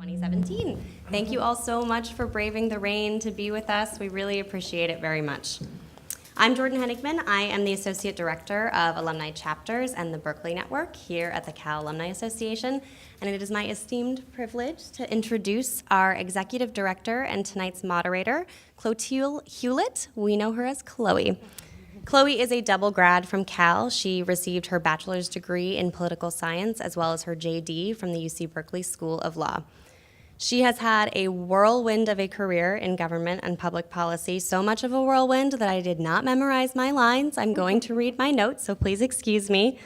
2017. Thank you all so much for braving the rain to be with us. We really appreciate it very much. I'm Jordan Henigman. I am the Associate Director of Alumni Chapters and the Berkeley Network here at the Cal Alumni Association, and it is my esteemed privilege to introduce our Executive Director and tonight's moderator, Clotilde Hewlett. We know her as Chloe. Chloe is a double grad from Cal. She received her bachelor's degree in political science as well as her JD from the UC Berkeley School of Law. She has had a whirlwind of a career in government and public policy, so much of a whirlwind that I did not memorize my lines. I'm going to read my notes, so please excuse me.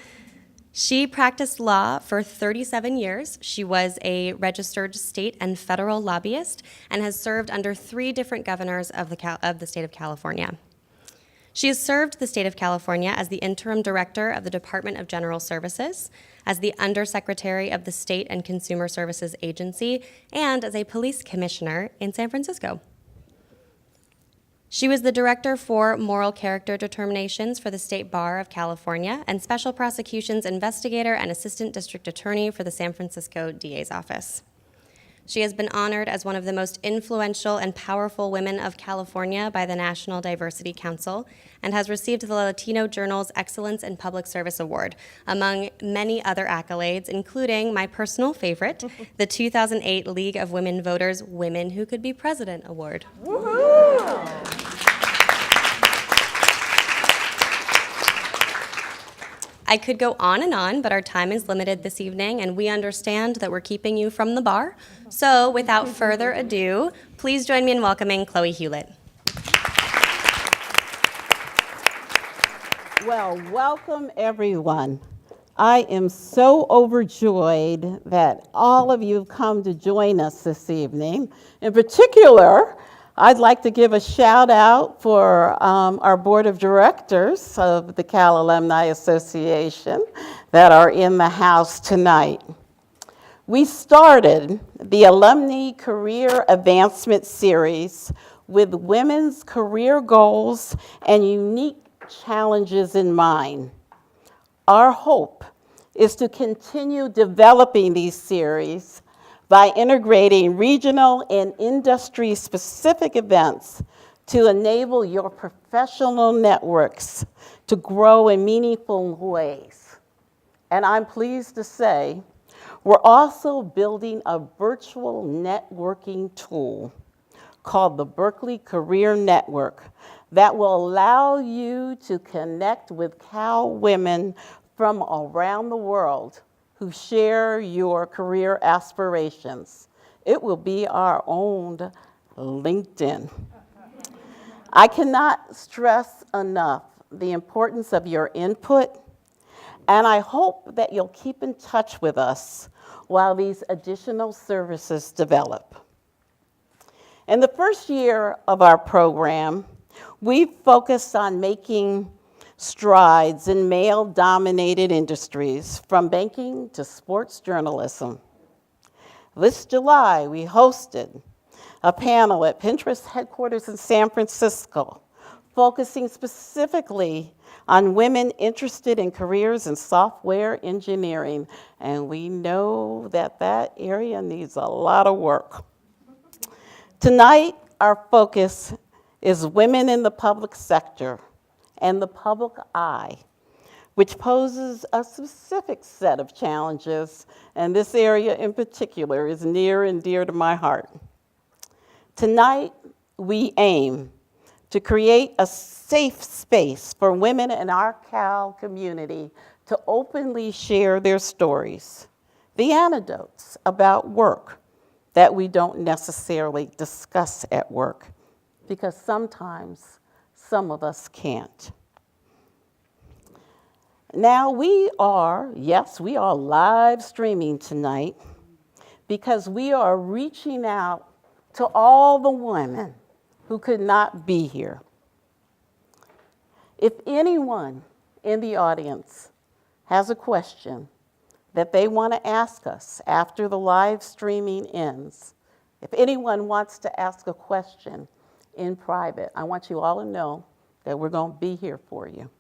She practiced law for 37 years. She was a registered state and federal lobbyist and has served under 3 different governors of the state of California. She has served the state of California as the interim director of the Department of General Services, as the undersecretary of the State and Consumer Services Agency, and as a police commissioner in San Francisco. She was the director for moral character determinations for the State Bar of California and special prosecutions investigator and assistant district attorney for the San Francisco DA's office. She has been honored as one of the most influential and powerful women of California by the National Diversity Council and has received the Latino Journal's Excellence in Public Service Award, among many other accolades, including my personal favorite, the 2008 League of Women Voters Women Who Could Be President Award. Woo-hoo! I could go on and on, but our time is limited this evening, and we understand that we're keeping you from the bar. So without further ado, please join me in welcoming Chloe Hewlett. Well, welcome everyone. I am so overjoyed that all of you have come to join us this evening. In particular, I'd like to give a shout out for our board of directors of the Cal Alumni Association that are in the house tonight. We started the Alumnae Career Advancement series with women's career goals and unique challenges in mind. Our hope is to continue developing these series by integrating regional and industry-specific events to enable your professional networks to grow in meaningful ways. And I'm pleased to say, we're also building a virtual networking tool called the Berkeley Career Network that will allow you to connect with Cal women from around the world who share your career aspirations. It will be our own LinkedIn. I cannot stress enough the importance of your input, and I hope that you'll keep in touch with us while these additional services develop. In the first year of our program, we've focused on making strides in male-dominated industries, from banking to sports journalism. This July, we hosted a panel at Pinterest headquarters in San Francisco, focusing specifically on women interested in careers in software engineering, and we know that that area needs a lot of work. Tonight, our focus is women in the public sector and the public eye, which poses a specific set of challenges, and this area in particular is near and dear to my heart. Tonight, we aim to create a safe space for women in our Cal community to openly share their stories, the anecdotes about work that we don't necessarily discuss at work, because sometimes some of us can't. Now we are live streaming tonight because we are reaching out to all the women who could not be here. If anyone in the audience has a question that they want to ask us after the live streaming ends, if anyone wants to ask a question in private, I want you all to know that we're going to be here for you.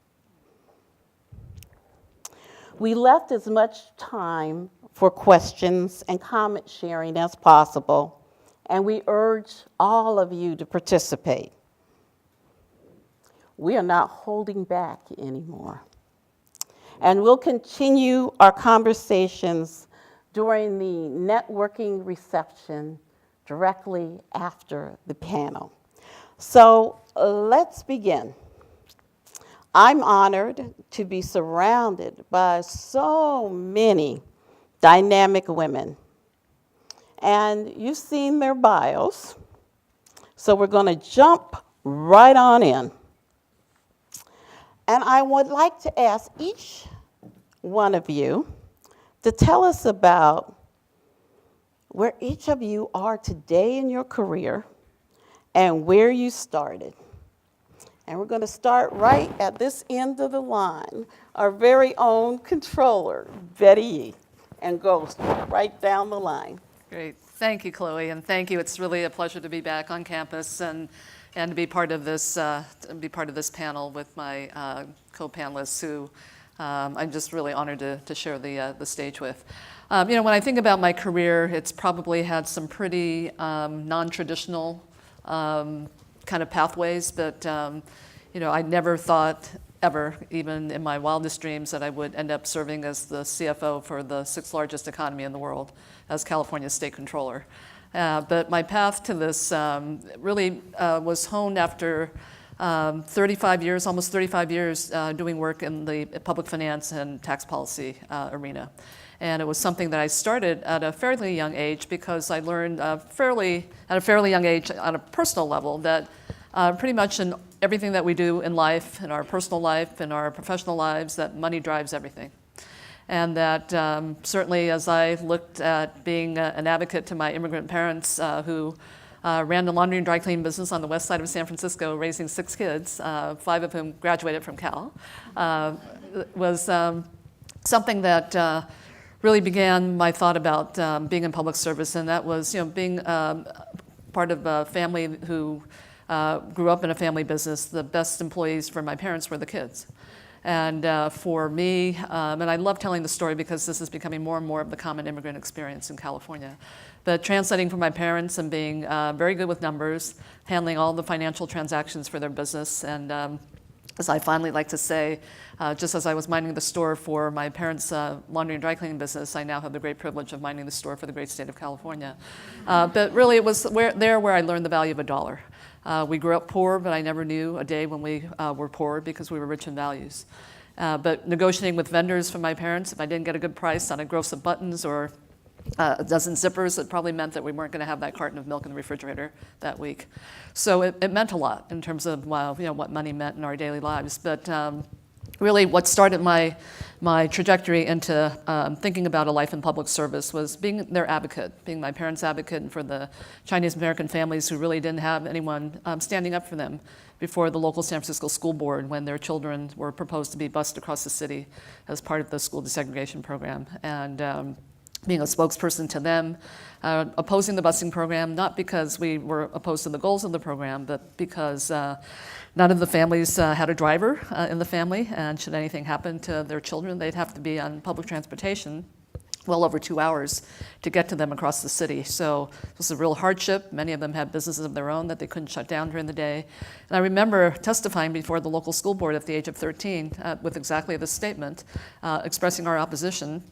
We left as much time for questions and comment sharing as possible, and we urge all of you to participate. We are not holding back anymore. And we'll continue our conversations during the networking reception directly after the panel. So let's begin. I'm honored to be surrounded by so many dynamic women. And you've seen their bios, so we're going to jump right on in. And I would like to ask each one of you to tell us about where each of you are today in your career and where you started. And we're going to start right at this end of the line, our very own controller, Betty Yee, and go right down the line. Great. Thank you, Chloe, and thank you. It's really a pleasure to be back on campus and to be part of this panel with my co-panelists who I'm just really honored to share the stage with. When I think about my career, it's probably had some pretty non-traditional kind of pathways, but I never thought ever, even in my wildest dreams, that I would end up serving as the CFO for the 6th largest economy in the world as California's state controller. But my path to this really was honed after 35 years, almost 35 years, doing work in the public finance and tax policy arena. And it was something that I started at a fairly young age because I learned at a fairly young age on a personal level that pretty much in everything that we do in life, in our personal life, in our professional lives, that money drives everything. And that certainly as I looked at being an advocate to my immigrant parents who ran the laundry and dry cleaning business on the west side of San Francisco, raising 6 kids, 5 of whom graduated from Cal, was something that really began my thought about being in public service. And that was being part of a family who grew up in a family business. The best employees for my parents were the kids. And for me, and I love telling the story because this is becoming more and more of the common immigrant experience in California. But translating from my parents and being very good with numbers, handling all the financial transactions for their business, and as I finally like to say, just as I was minding the store for my parents' laundry and dry cleaning business, I now have the great privilege of minding the store for the great state of California. But really, it was where I learned the value of a dollar. We grew up poor, but I never knew a day when we were poor because we were rich in values. But negotiating with vendors for my parents, if I didn't get a good price on a gross of buttons or a dozen zippers, it probably meant that we weren't going to have that carton of milk in the refrigerator that week. So it meant a lot in terms of what money meant in our daily lives. But really what started my trajectory into thinking about a life in public service was being their advocate, being my parents' advocate, and for the Chinese American families who really didn't have anyone standing up for them before the local San Francisco school board when their children were proposed to be bused across the city as part of the school desegregation program. And being a spokesperson to them, opposing the busing program, not because we were opposed to the goals of the program, but because none of the families had a driver in the family, and should anything happen to their children, they'd have to be on public transportation well over 2 hours to get to them across the city. So it was a real hardship. Many of them had businesses of their own that they couldn't shut down during the day. And I remember testifying before the local school board at the age of 13 with exactly this statement, expressing our opposition.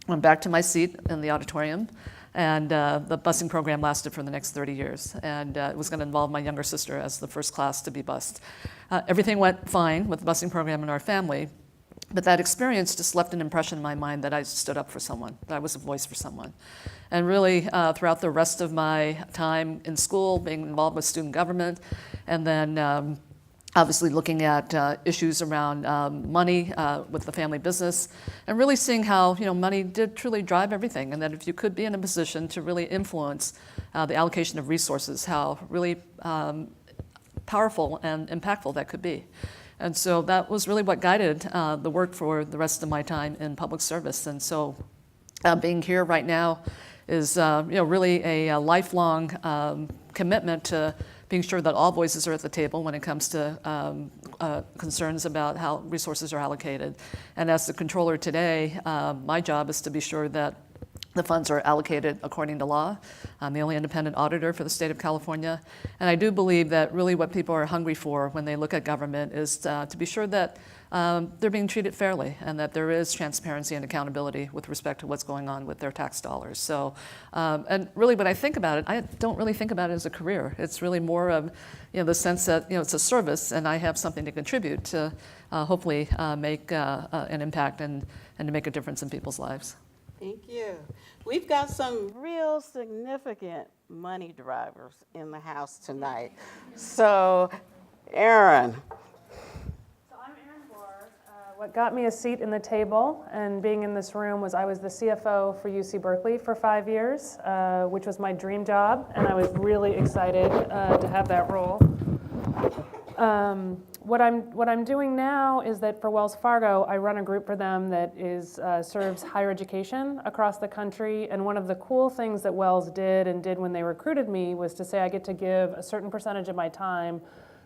Went back to my seat in the auditorium, and the busing program lasted for the next 30 years. And it was going to involve my younger sister as the first class to be bused. Everything went fine with the busing program in our family, but that experience just left an impression in my mind that I stood up for someone, that I was a voice for someone. And really, throughout the rest of my time in school, being involved with student government, and then obviously looking at issues around money with the family business, and really seeing how money did truly drive everything, and that if you could be in a position to really influence the allocation of resources, how really powerful and impactful that could be. And so that was really what guided the work for the rest of my time in public service. And so being here right now is really a lifelong commitment to being sure that all voices are at the table when it comes to concerns about how resources are allocated. And as the controller today, my job is to be sure that The funds are allocated according to law. I'm the only independent auditor for the state of California. And I do believe that really what people are hungry for when they look at government is to be sure that they're being treated fairly and that there is transparency and accountability with respect to what's going on with their tax dollars. So, and really when I think about it, I don't really think about it as a career. It's really more of the sense that it's a service and I have something to contribute to hopefully make an impact and to make a difference in people's lives. Thank you. We've got some real significant money drivers in the house tonight. So, Erin. So I'm Erin Gore. What got me a seat in the table and being in this room was I was the CFO for UC Berkeley for 5 years, which was my dream job, and I was really excited to have that role. What I'm doing now is that for Wells Fargo, I run a group for them that serves higher education across the country. And one of the cool things that Wells did when they recruited me was to say I get to give a certain percentage of my time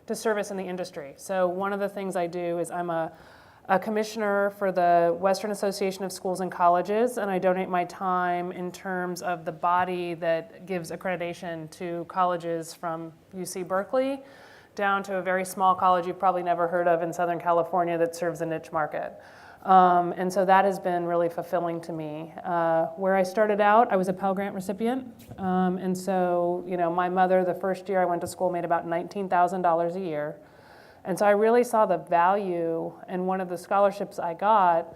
to service in the industry. So one of the things I do is I'm a commissioner for the Western Association of Schools and Colleges, and I donate my time in terms of the body that gives accreditation to colleges from UC Berkeley down to a very small college you've probably never heard of in Southern California that serves a niche market. And so that has been really fulfilling to me. Where I started out, I was a Pell Grant recipient. And so, my mother, the first year I went to school, made about $19,000 a year. And so I really saw the value, and one of the scholarships I got,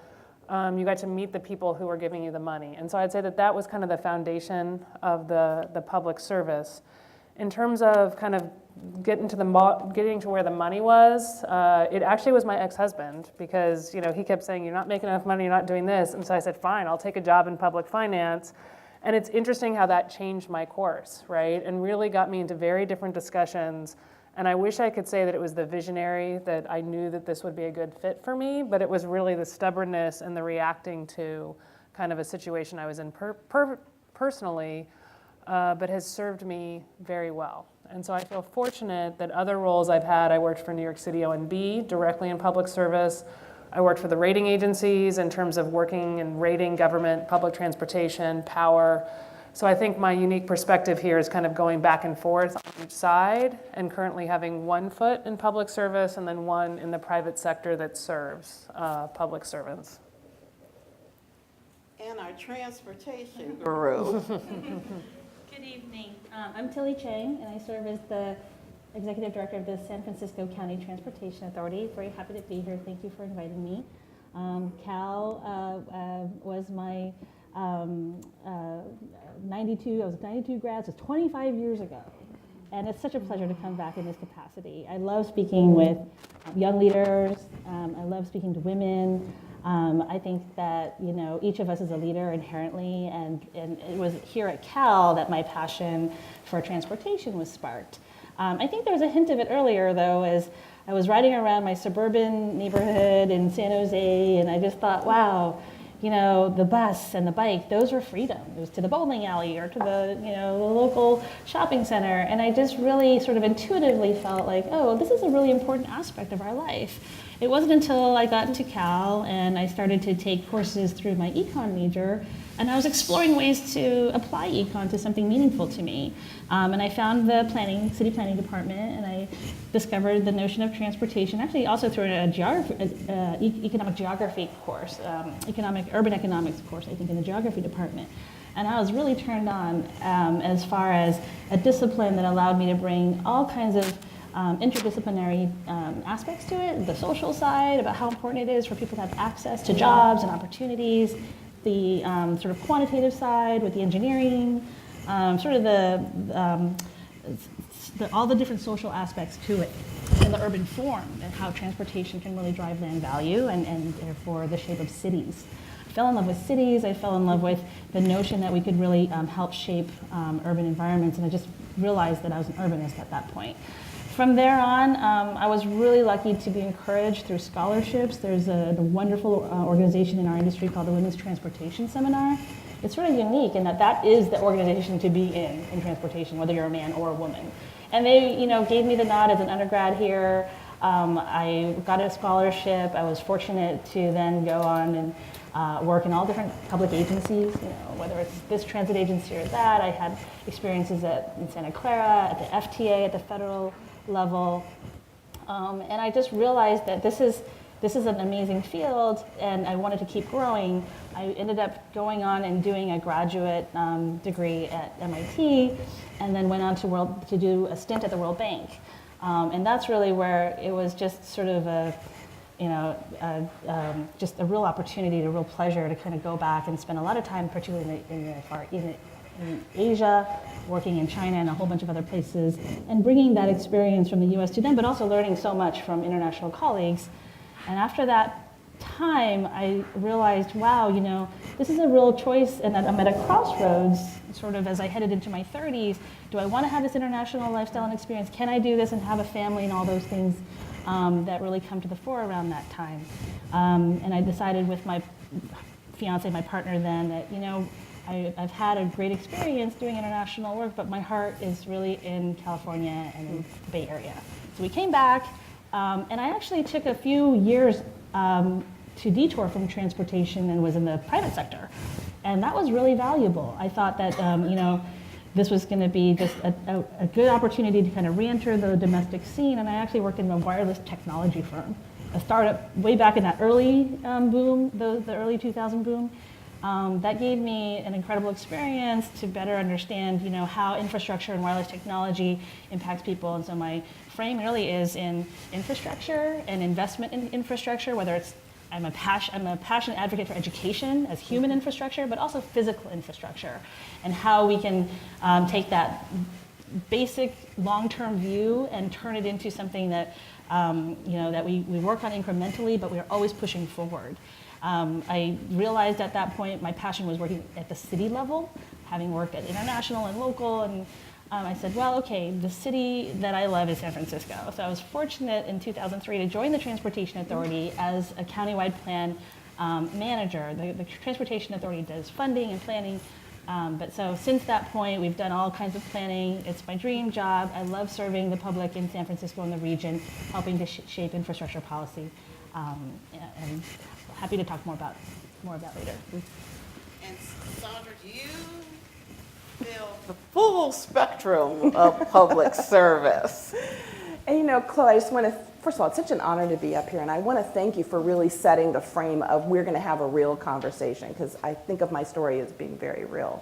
you got to meet the people who were giving you the money. And so I'd say that was kind of the foundation of the public service. In terms of kind of getting to where the money was, it actually was my ex-husband because he kept saying, you're not making enough money, you're not doing this. And so I said, fine, I'll take a job in public finance. And it's interesting how that changed my course, right? And really got me into very different discussions. And I wish I could say that it was the visionary, that I knew that this would be a good fit for me, but it was really the stubbornness and the reacting to kind of a situation I was in personally, but has served me very well. And so I feel fortunate that other roles I've had, I worked for New York City ONB directly in public service. I worked for the rating agencies in terms of working and rating government, public transportation, power. So I think my unique perspective here is kind of going back and forth on each side and currently having one foot in public service and then one in the private sector that serves public servants. And our transportation guru. Good evening. I'm Tilly Chang, and I serve as the Executive Director of the San Francisco County Transportation Authority. Very happy to be here. Thank you for inviting me. Cal was my 92 grads, it's 25 years ago. And it's such a pleasure to come back in this capacity. I love speaking with young leaders. I love speaking to women. I think that each of us is a leader inherently, and it was here at Cal that my passion for transportation was sparked. I think there was a hint of it earlier, though, as I was riding around my suburban neighborhood in San Jose, and I just thought, wow, the bus and the bike, those were freedom. It was to the bowling alley or to the local shopping center, and I just really sort of intuitively felt like, oh, this is a really important aspect of our life. It wasn't until I got into Cal and I started to take courses through my econ major, and I was exploring ways to apply econ to something meaningful to me. And I found the city planning department, and I discovered the notion of transportation, actually also through an economic geography course, urban economics course, I think, in the geography department. And I was really turned on as far as a discipline that allowed me to bring all kinds of interdisciplinary aspects to it, the social side, about how important it is for people to have access to jobs and opportunities, the sort of quantitative side with the engineering, sort of all the different social aspects to it in the urban form, and how transportation can really drive land value and therefore the shape of cities. I fell in love with cities. I fell in love with the notion that we could really help shape urban environments, and I just realized that I was an urbanist at that point. From there on, I was really lucky to be encouraged through scholarships. There's a wonderful organization in our industry called the Women's Transportation Seminar. It's sort of unique in that is the organization to be in transportation, whether you're a man or a woman. And they, gave me the nod as an undergrad here. I got a scholarship. I was fortunate to then go on and work in all different public agencies, whether it's this transit agency or that. I had experiences in Santa Clara, at the FTA, at the federal level. And I just realized that this is an amazing field, and I wanted to keep growing. I ended up going on and doing a graduate degree at MIT, and then went on to do a stint at the World Bank. And that's really where it was just sort of just a real opportunity, a real pleasure to kind of go back and spend a lot of time, particularly in Asia, working in China and a whole bunch of other places, and bringing that experience from the US to them, but also learning so much from international colleagues. And after that time, I realized, wow, this is a real choice, and I'm at a crossroads, sort of as I headed into my 30s. Do I want to have this international lifestyle and experience? Can I do this and have a family and all those things that really come to the fore around that time? And I decided with my fiance, my partner then, that, I've had a great experience doing international work, but my heart is really in California and in the Bay Area. So we came back, and I actually took a few years to detour from transportation and was in the private sector. And that was really valuable. I thought that, this was going to be just a good opportunity to kind of re-enter the domestic scene. And I actually worked in a wireless technology firm, a startup way back in that early boom, the early 2000 boom. That gave me an incredible experience to better understand, how infrastructure and wireless technology impacts people. And so my frame really is in infrastructure and investment in infrastructure, whether it's I'm a passionate advocate for education as human infrastructure, but also physical infrastructure, and how we can take that basic long-term view and turn it into something that that we work on incrementally, but we're always pushing forward. I realized at that point my passion was working at the city level, having worked at international and local, and I said, well, okay, the city that I love is San Francisco. So I was fortunate in 2003 to join the Transportation Authority as a countywide plan manager. The Transportation Authority does funding and planning, but so since that point, we've done all kinds of planning. It's my dream job. I love serving the public in San Francisco and the region, helping to shape infrastructure policy, and happy to talk more about later. And Sandra, you feel the full spectrum of public service. And Chloe, I just want to, first of all, it's such an honor to be up here, and I want to thank you for really setting the frame of we're going to have a real conversation, because I think of my story as being very real.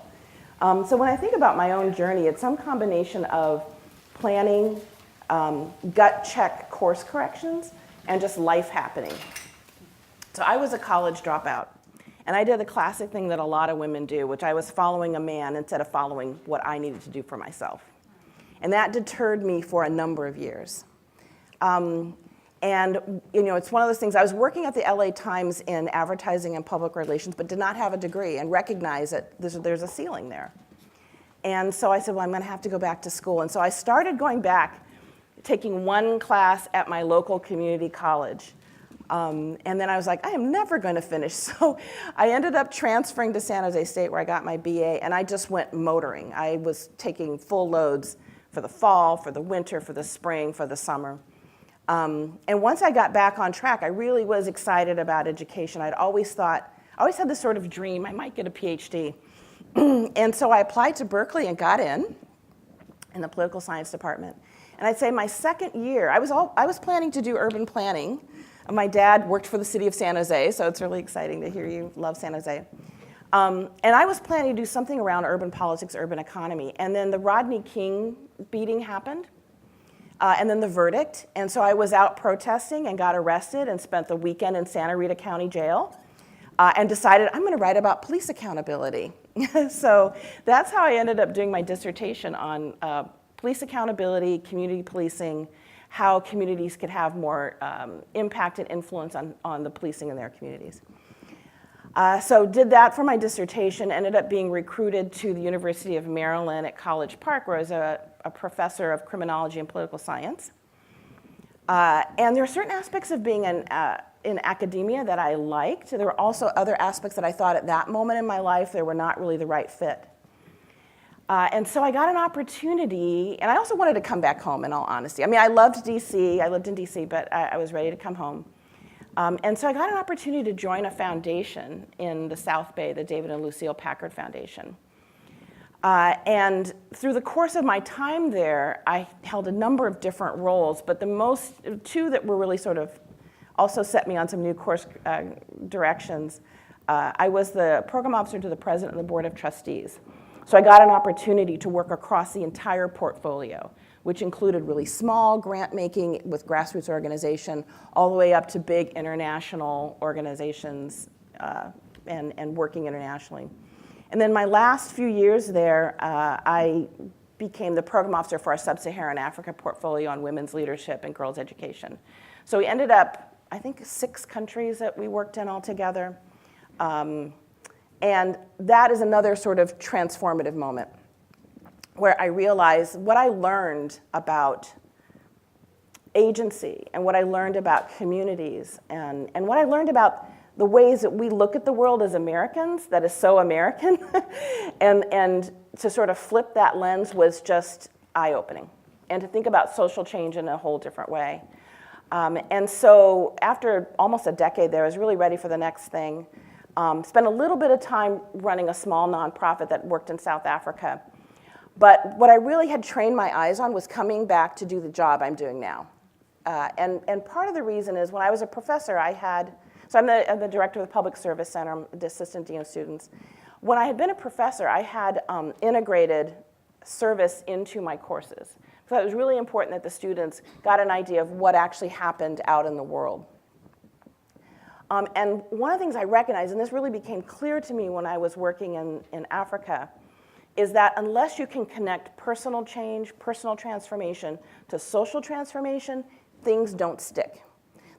So when I think about my own journey, it's some combination of planning, gut check course corrections, and just life happening. So I was a college dropout. And I did the classic thing that a lot of women do, which I was following a man instead of following what I needed to do for myself. And that deterred me for a number of years. And it's one of those things, I was working at the LA Times in advertising and public relations, but did not have a degree and recognized that there's a ceiling there. And so I said, well, I'm gonna have to go back to school. And so I started going back, taking one class at my local community college. And then I was like, I am never going to finish. So I ended up transferring to San Jose State, where I got my BA, and I just went motoring. I was taking full loads for the fall, for the winter, for the spring, for the summer. And once I got back on track, I really was excited about education. I always had this sort of dream, I might get a Ph.D. And so I applied to Berkeley and got in the political science department. And I'd say my second year, I was planning to do urban planning. My dad worked for the city of San Jose, so it's really exciting to hear you love San Jose. And I was planning to do something around urban politics, urban economy. And then the Rodney King beating happened, and then the verdict. And so I was out protesting and got arrested and spent the weekend in Santa Rita County Jail, and decided I'm going to write about police accountability. So that's how I ended up doing my dissertation on police accountability, community policing, how communities could have more impact and influence on the policing in their communities. So did that for my dissertation, ended up being recruited to the University of Maryland at College Park, where I was a professor of criminology and political science. And there are certain aspects of being in academia that I liked. There were also other aspects that I thought at that moment in my life they were not really the right fit. And so I got an opportunity, and I also wanted to come back home, in all honesty. I mean, I loved DC, I lived in DC, but I was ready to come home. And so I got an opportunity to join a foundation in the South Bay, the David and Lucille Packard Foundation. And through the course of my time there, I held a number of different roles, but two that were really sort of also set me on some new course directions. I was the program officer to the president of the board of trustees. So I got an opportunity to work across the entire portfolio, which included really small grant making with grassroots organization, all the way up to big international organizations and working internationally. And then my last few years there, I became the program officer for our Sub-Saharan Africa portfolio on women's leadership and girls' education. So we ended up, I think, 6 countries that we worked in altogether. And that is another sort of transformative moment where I realized what I learned about agency and what I learned about communities and what I learned about the ways that we look at the world as Americans that is so American and to sort of flip that lens was just eye-opening and to think about social change in a whole different way. And so after almost a decade there, I was really ready for the next thing. Spent a little bit of time running a small nonprofit that worked in South Africa. But what I really had trained my eyes on was coming back to do the job I'm doing now. And part of the reason is when I was a professor, I'm the director of the Public Service Center, I'm the assistant dean of students. When I had been a professor, I had integrated service into my courses. So it was really important that the students got an idea of what actually happened out in the world. And one of the things I recognized, and this really became clear to me when I was working in Africa, is that unless you can connect personal change, personal transformation to social transformation, things don't stick.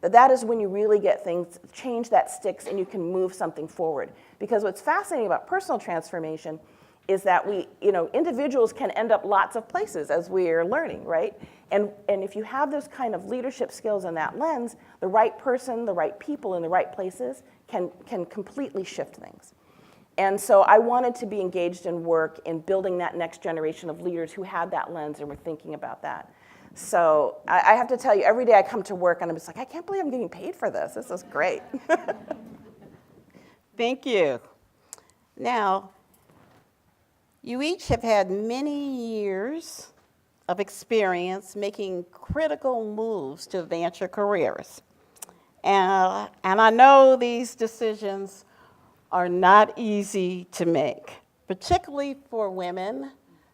That is when you really get change that sticks and you can move something forward. Because what's fascinating about personal transformation is that individuals can end up lots of places as we are learning, right? And if you have those kind of leadership skills in that lens, the right person, the right people in the right places can completely shift things. And so I wanted to be engaged in work in building that next generation of leaders who had that lens and were thinking about that. So I have to tell you, every day I come to work and I'm just like, I can't believe I'm getting paid for this. This is great. Thank you. Now, you each have had many years of experience making critical moves to advance your careers. And I know these decisions are not easy to make, particularly for women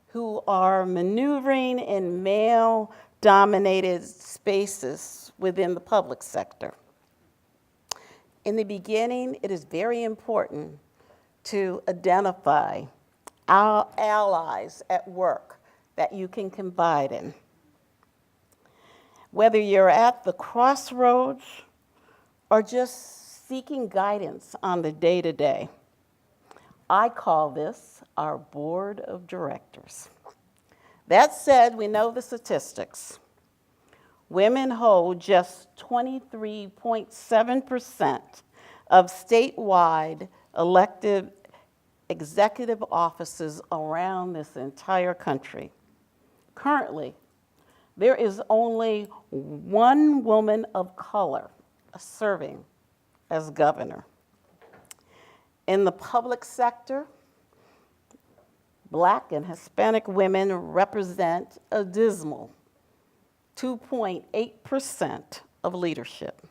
who are maneuvering in male-dominated spaces within the public sector. In the beginning, it is very important to identify our allies at work that you can confide in. Whether you're at the crossroads or just seeking guidance on the day-to-day, I call this our board of directors. That said, we know the statistics. Women hold just 23.7% of statewide elected executive offices around this entire country. Currently, there is only one woman of color serving as governor. In the public sector, Black and Hispanic women represent a dismal 2.8% of leadership.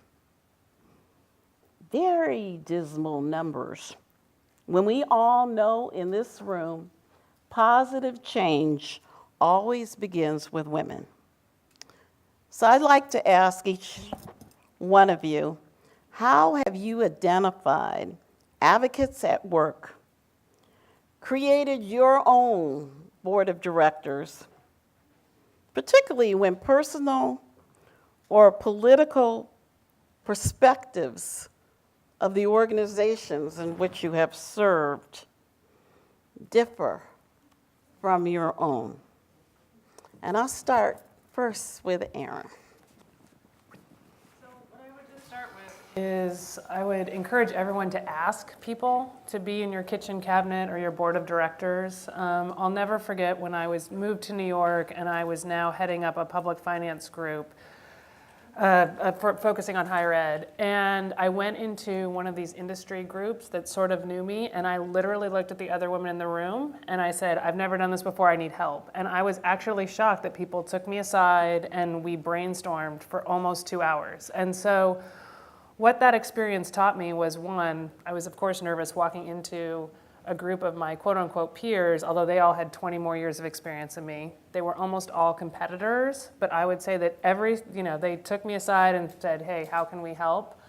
Very dismal numbers when we all know in this room positive change always begins with women. So I'd like to ask each one of you, how have you identified advocates at work, created your own board of directors, particularly when personal or political perspectives of the organizations in which you have served differ from your own? And I'll start first with Erin. So what I would just start with is I would encourage everyone to ask people to be in your kitchen cabinet or your board of directors. I'll never forget when I moved to New York and I was now heading up a public finance group. focusing on higher ed. And I went into one of these industry groups that sort of knew me, and I literally looked at the other women in the room, and I said, I've never done this before, I need help. And I was actually shocked that people took me aside, and we brainstormed for almost 2 hours. And so what that experience taught me was, one, I was of course nervous walking into a group of my quote-unquote peers, although they all had 20 more years of experience than me. They were almost all competitors, but I would say that they took me aside and said, hey, how can we help?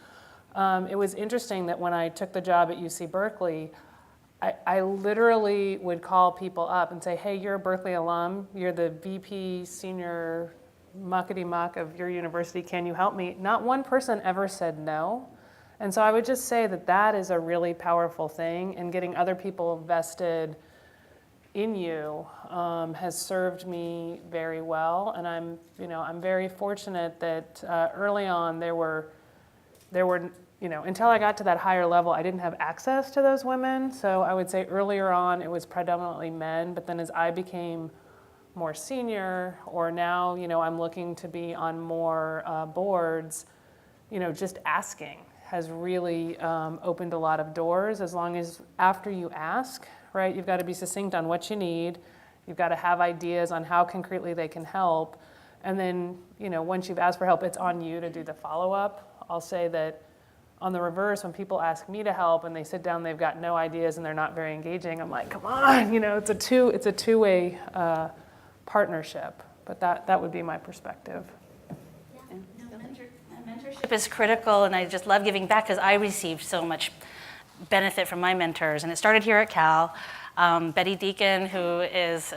It was interesting that when I took the job at UC Berkeley, I literally would call people up and say, hey, you're a Berkeley alum, you're the VP senior muckety-muck of your university, can you help me? Not one person ever said no. And so I would just say that that is a really powerful thing, and getting other people vested in you has served me very well. And I'm very fortunate that early on there were, until I got to that higher level, I didn't have access to those women. So I would say earlier on it was predominantly men, but then as I became more senior, or now, I'm looking to be on more boards, just asking has really opened a lot of doors, as long as after you ask, right? You've got to be succinct on what you need. You've got to have ideas on how concretely they can help. And then, once you've asked for help, it's on you to do the follow-up. I'll say that on the reverse, when people ask me to help and they sit down, they've got no ideas and they're not very engaging, I'm like, come on, it's a two-way partnership. But that would be my perspective. Mentorship is critical, and I just love giving back because I received so much benefit from my mentors. And it started here at Cal. Betty Deacon, who is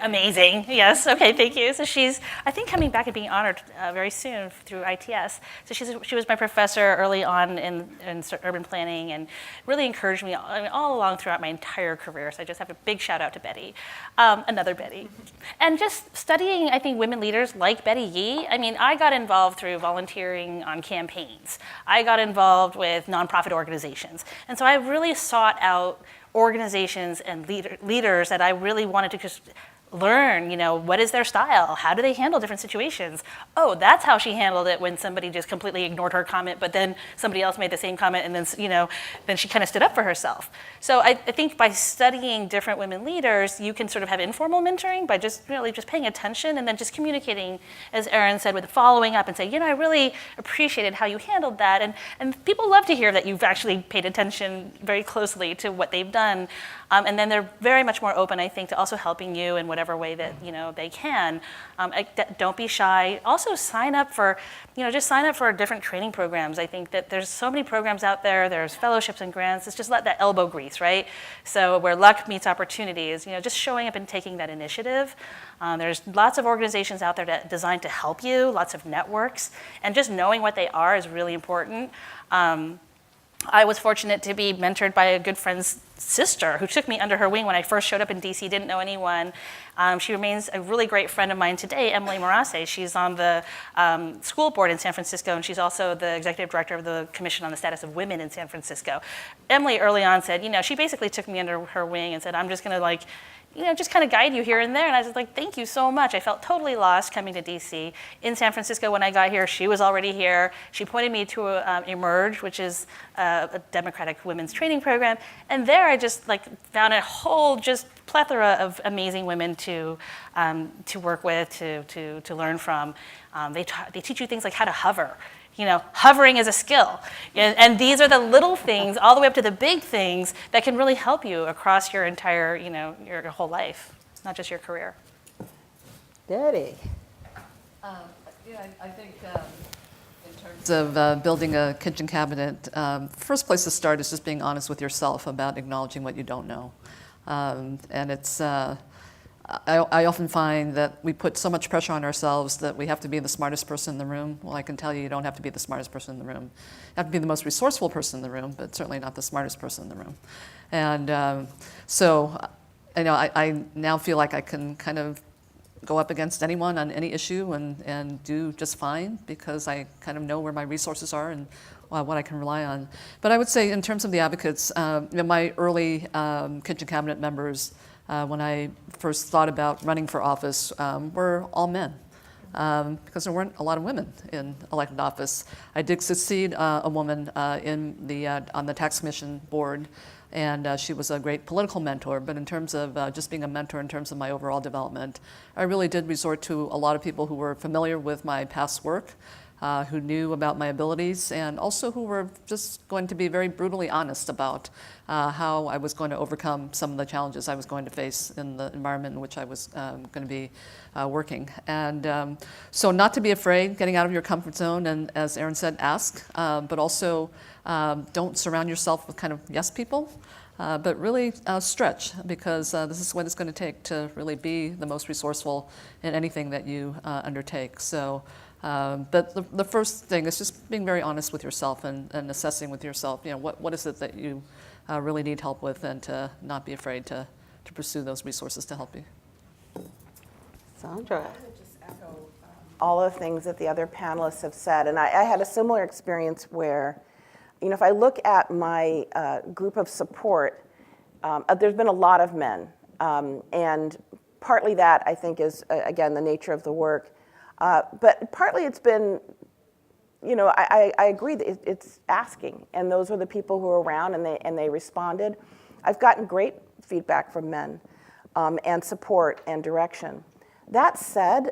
amazing. Yes, okay, thank you. So she's, I think, coming back and being honored very soon through ITS. So she was my professor early on in urban planning, and really encouraged me all along throughout my entire career. So I just have a big shout out to Betty, another Betty. And just studying, I think, women leaders like Betty Yee. I got involved through volunteering on campaigns. I got involved with nonprofit organizations. And so I really sought out organizations and leaders that I really wanted to just learn, what is their style? How do they handle different situations? Oh, that's how she handled it when somebody just completely ignored her comment, but then somebody else made the same comment, and then she kind of stood up for herself. So I think by studying different women leaders, you can sort of have informal mentoring by just really just paying attention and then just communicating, as Erin said, with following up and say, I really appreciated how you handled that. And people love to hear that you've actually paid attention very closely to what they've done. And then they're very much more open, I think, to also helping you in whatever way that they can. Don't be shy. Also sign up for different training programs. I think that there's so many programs out there. There's fellowships and grants. It's just let that elbow grease, right? So where luck meets opportunity is, just showing up and taking that initiative. There's lots of organizations out there designed to help you, lots of networks, and just knowing what they are is really important. I was fortunate to be mentored by a good friend's sister who took me under her wing when I first showed up in DC, didn't know anyone. She remains a really great friend of mine today, Emily Morase. She's on the school board in San Francisco, and she's also the executive director of the Commission on the Status of Women in San Francisco. Emily early on said, she basically took me under her wing and said, I'm just gonna just kind of guide you here and there. And I was like, thank you so much. I felt totally lost coming to DC. In San Francisco, when I got here, she was already here. She pointed me to Emerge, which is a Democratic women's training program. And there I just found a whole just plethora of amazing women to work with, to learn from. They teach you things like how to hover. Hovering is a skill. And these are the little things, all the way up to the big things, that can really help you across your entire, your whole life, not just your career. Daddy. I think in terms of building a kitchen cabinet, first place to start is just being honest with yourself about acknowledging what you don't know. And it's, I often find that we put so much pressure on ourselves that we have to be the smartest person in the room. Well, I can tell you, you don't have to be the smartest person in the room. You have to be the most resourceful person in the room, but certainly not the smartest person in the room. And so, I now feel like I can kind of go up against anyone on any issue and do just fine, because I kind of know where my resources are and what I can rely on. But I would say in terms of the advocates, my early kitchen cabinet members, when I first thought about running for office, were all men. because there weren't a lot of women in elected office. I did succeed a woman on the tax commission board, and she was a great political mentor. But in terms of just being a mentor in terms of my overall development, I really did resort to a lot of people who were familiar with my past work, who knew about my abilities, and also who were just going to be very brutally honest about how I was going to overcome some of the challenges I was going to face in the environment in which I was going to be working. And so not to be afraid, getting out of your comfort zone, and as Erin said, ask, but also don't surround yourself with kind of yes people. But really stretch, because this is what it's going to take to really be the most resourceful in anything that you undertake. So, but the first thing is just being very honest with yourself and assessing with yourself, what is it that you really need help with, and to not be afraid to pursue those resources to help you. Sandra. All of the things that the other panelists have said, and I had a similar experience where, if I look at my group of support, there's been a lot of men, and partly that I think is, again, the nature of the work, but partly it's been, I agree that it's asking, and those were the people who were around, and they responded. I've gotten great feedback from men, and support and direction. That said,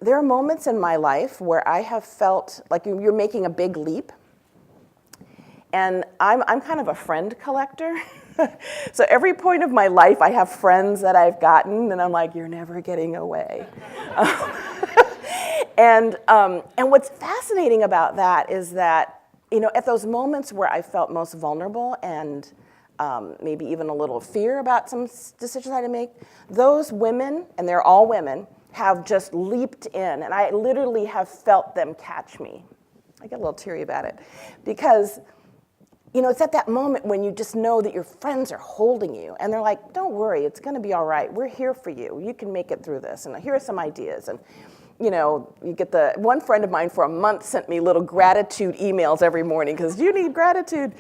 there are moments in my life where I have felt like you're making a big leap. And I'm kind of a friend collector. So every point of my life, I have friends that I've gotten, and I'm like, you're never getting away. And what's fascinating about that is that, at those moments where I felt most vulnerable and maybe even a little fear about some decisions I had to make, those women, and they're all women, have just leaped in, and I literally have felt them catch me. I get a little teary about it, because it's at that moment when you just know that your friends are holding you, and they're like, don't worry, it's going to be all right. We're here for you. You can make it through this, and here are some ideas. And you get one friend of mine for a month sent me little gratitude emails every morning, because you need gratitude.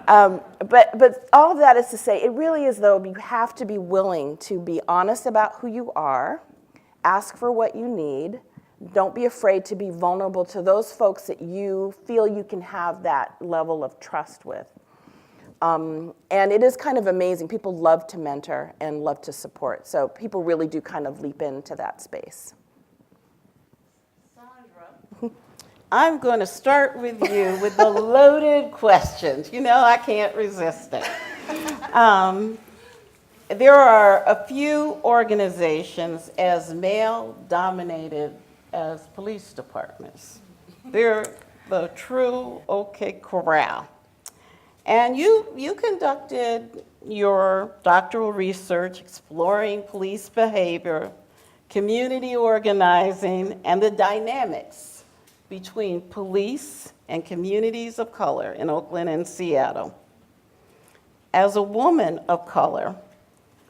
But all of that is to say, it really is, though, you have to be willing to be honest about who you are, ask for what you need. Don't be afraid to be vulnerable to those folks that you feel you can have that level of trust with. And it is kind of amazing. People love to mentor and love to support. So people really do kind of leap into that space. Sandra. I'm going to start with you with the loaded questions. I can't resist it. There are a few organizations as male-dominated as police departments. They're the true OK Corral. And you conducted your doctoral research exploring police behavior, community organizing, and the dynamics between police and communities of color in Oakland and Seattle. As a woman of color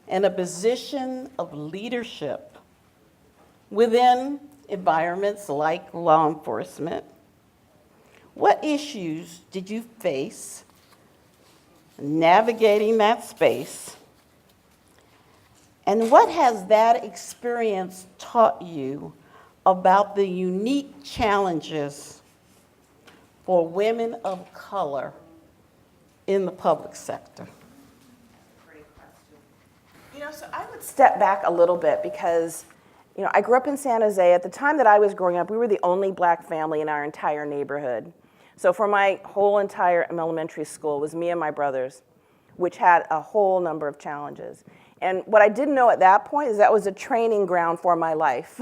in a position of leadership within environments like law enforcement, what issues did you face navigating that space? And what has that experience taught you about the unique challenges for women of color in the public sector? Great question. So I would step back a little bit, because I grew up in San Jose. At the time that I was growing up, we were the only black family in our entire neighborhood. So for my whole entire elementary school, it was me and my brothers, which had a whole number of challenges. And what I didn't know at that point is that was a training ground for my life.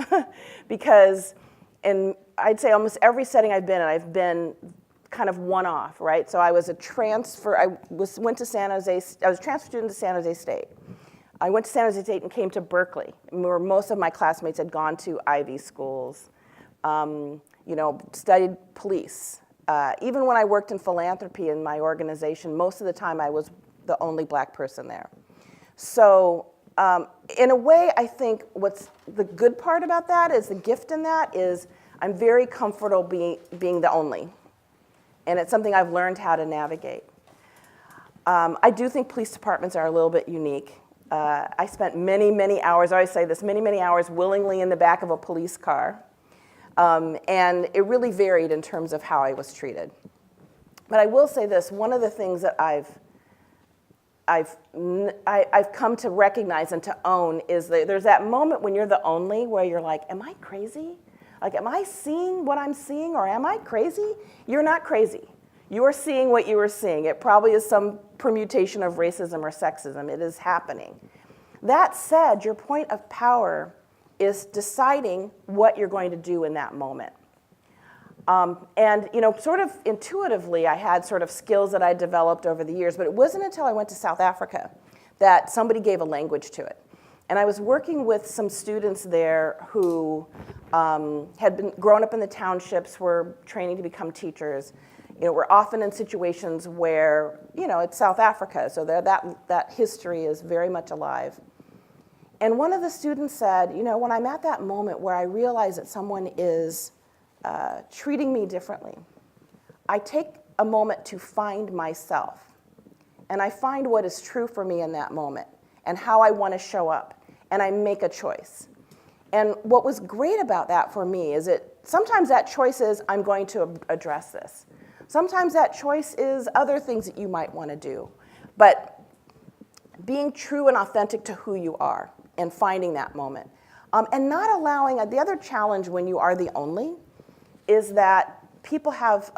Because I'd say almost every setting I've been in, I've been kind of one-off, right? So I was a transfer, went to San Jose, I was a transfer student to San Jose State. I went to San Jose State and came to Berkeley, where most of my classmates had gone to Ivy schools, studied police. Even when I worked in philanthropy in my organization, most of the time I was the only black person there. So in a way, I think what's the good part about that is, the gift in that is, I'm very comfortable being the only. And it's something I've learned how to navigate. I do think police departments are a little bit unique. I spent many, many hours, I always say this, many, many hours willingly in the back of a police car, And it really varied in terms of how I was treated. But I will say this, one of the things that I've come to recognize and to own is that there's that moment when you're the only where you're like, am I crazy? Like, am I seeing what I'm seeing, or am I crazy? You're not crazy. You are seeing what you are seeing. It probably is some permutation of racism or sexism. It is happening. That said, your point of power is deciding what you're going to do in that moment. And sort of intuitively, I had sort of skills that I developed over the years, but it wasn't until I went to South Africa that somebody gave a language to it. And I was working with some students there who had been grown up in the townships, were training to become teachers. We're often in situations where, it's South Africa, so that history is very much alive. And one of the students said, when I'm at that moment where I realize that someone is treating me differently, I take a moment to find myself. And I find what is true for me in that moment and how I want to show up. And I make a choice. And what was great about that for me is sometimes that choice is, I'm going to address this. Sometimes that choice is other things that you might want to do. But being true and authentic to who you are and finding that moment. And not allowing, the other challenge when you are the only is that people have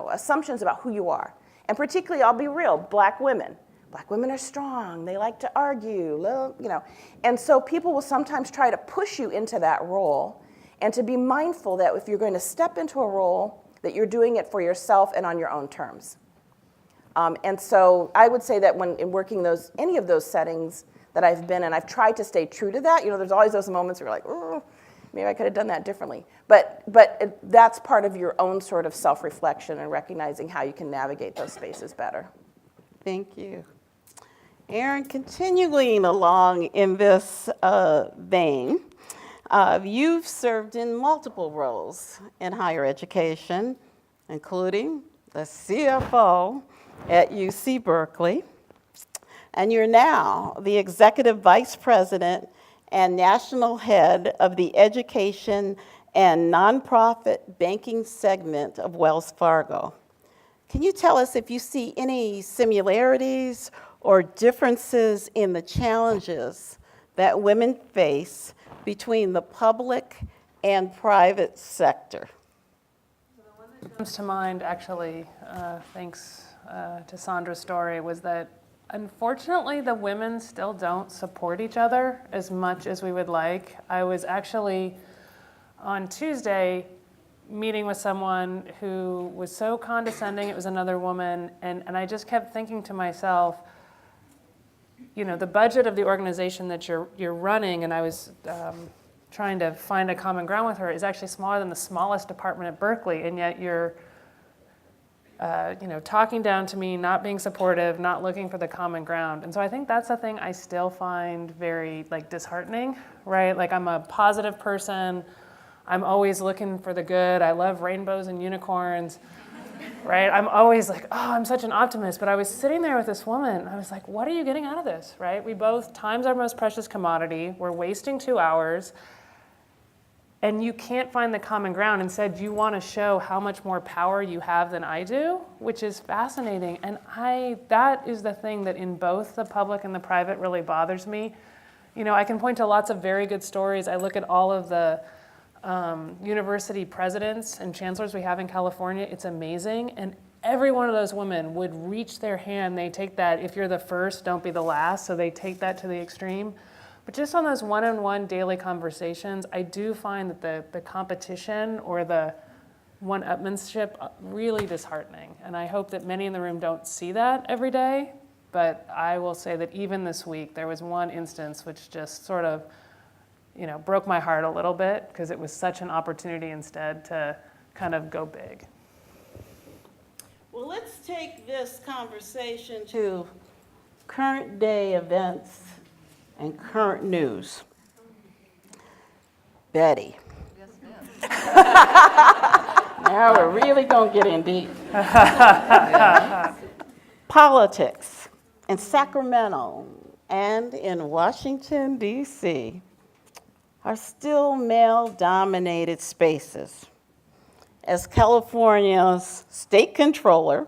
assumptions about who you are. And particularly, I'll be real, Black women. Black women are strong, they like to argue, And so people will sometimes try to push you into that role, and to be mindful that if you're going to step into a role, that you're doing it for yourself and on your own terms. And so I would say that when in working any of those settings that I've been in, I've tried to stay true to that. There's always those moments where you're like, oh, maybe I could have done that differently. But that's part of your own sort of self-reflection and recognizing how you can navigate those spaces better. Thank you. Erin, continuing along in this vein, you've served in multiple roles in higher education, including the CFO at UC Berkeley, and you're now the Executive Vice President and National Head of the Education and Nonprofit Banking segment of Wells Fargo. Can you tell us if you see any similarities or differences in the challenges that women face between the public and private sector? So the one that comes to mind, actually, thanks to Sandra's story, was that unfortunately the women still don't support each other as much as we would like. I was actually on Tuesday meeting with someone who was so condescending, it was another woman, and I just kept thinking to myself, the budget of the organization that you're running, and I was trying to find a common ground with her, is actually smaller than the smallest department at Berkeley, and yet you're talking down to me, not being supportive, not looking for the common ground. And so I think that's the thing I still find very disheartening, right? I'm a positive person. I'm always looking for the good. I love rainbows and unicorns, right? I'm always like, oh, I'm such an optimist. But I was sitting there with this woman, and I was like, what are you getting out of this, right? Time's our most precious commodity. We're wasting 2 hours. And you can't find the common ground. Instead, you want to show how much more power you have than I do, which is fascinating. And that is the thing that in both the public and the private really bothers me. I can point to lots of very good stories. I look at all of the university presidents and chancellors we have in California. It's amazing. And every one of those women would reach their hand. They take that, if you're the first, don't be the last. So they take that to the extreme. But just on those one-on-one daily conversations, I do find that the competition or the one-upmanship really disheartening. And I hope that many in the room don't see that every day. But I will say that even this week, there was one instance which just sort of broke my heart a little bit, because it was such an opportunity instead to kind of go big. Well, let's take this conversation to current day events and current news. Betty. Yes, ma'am. Now we're really going to get in deep. Politics in Sacramento and in Washington, D.C. are still male-dominated spaces. As California's state controller,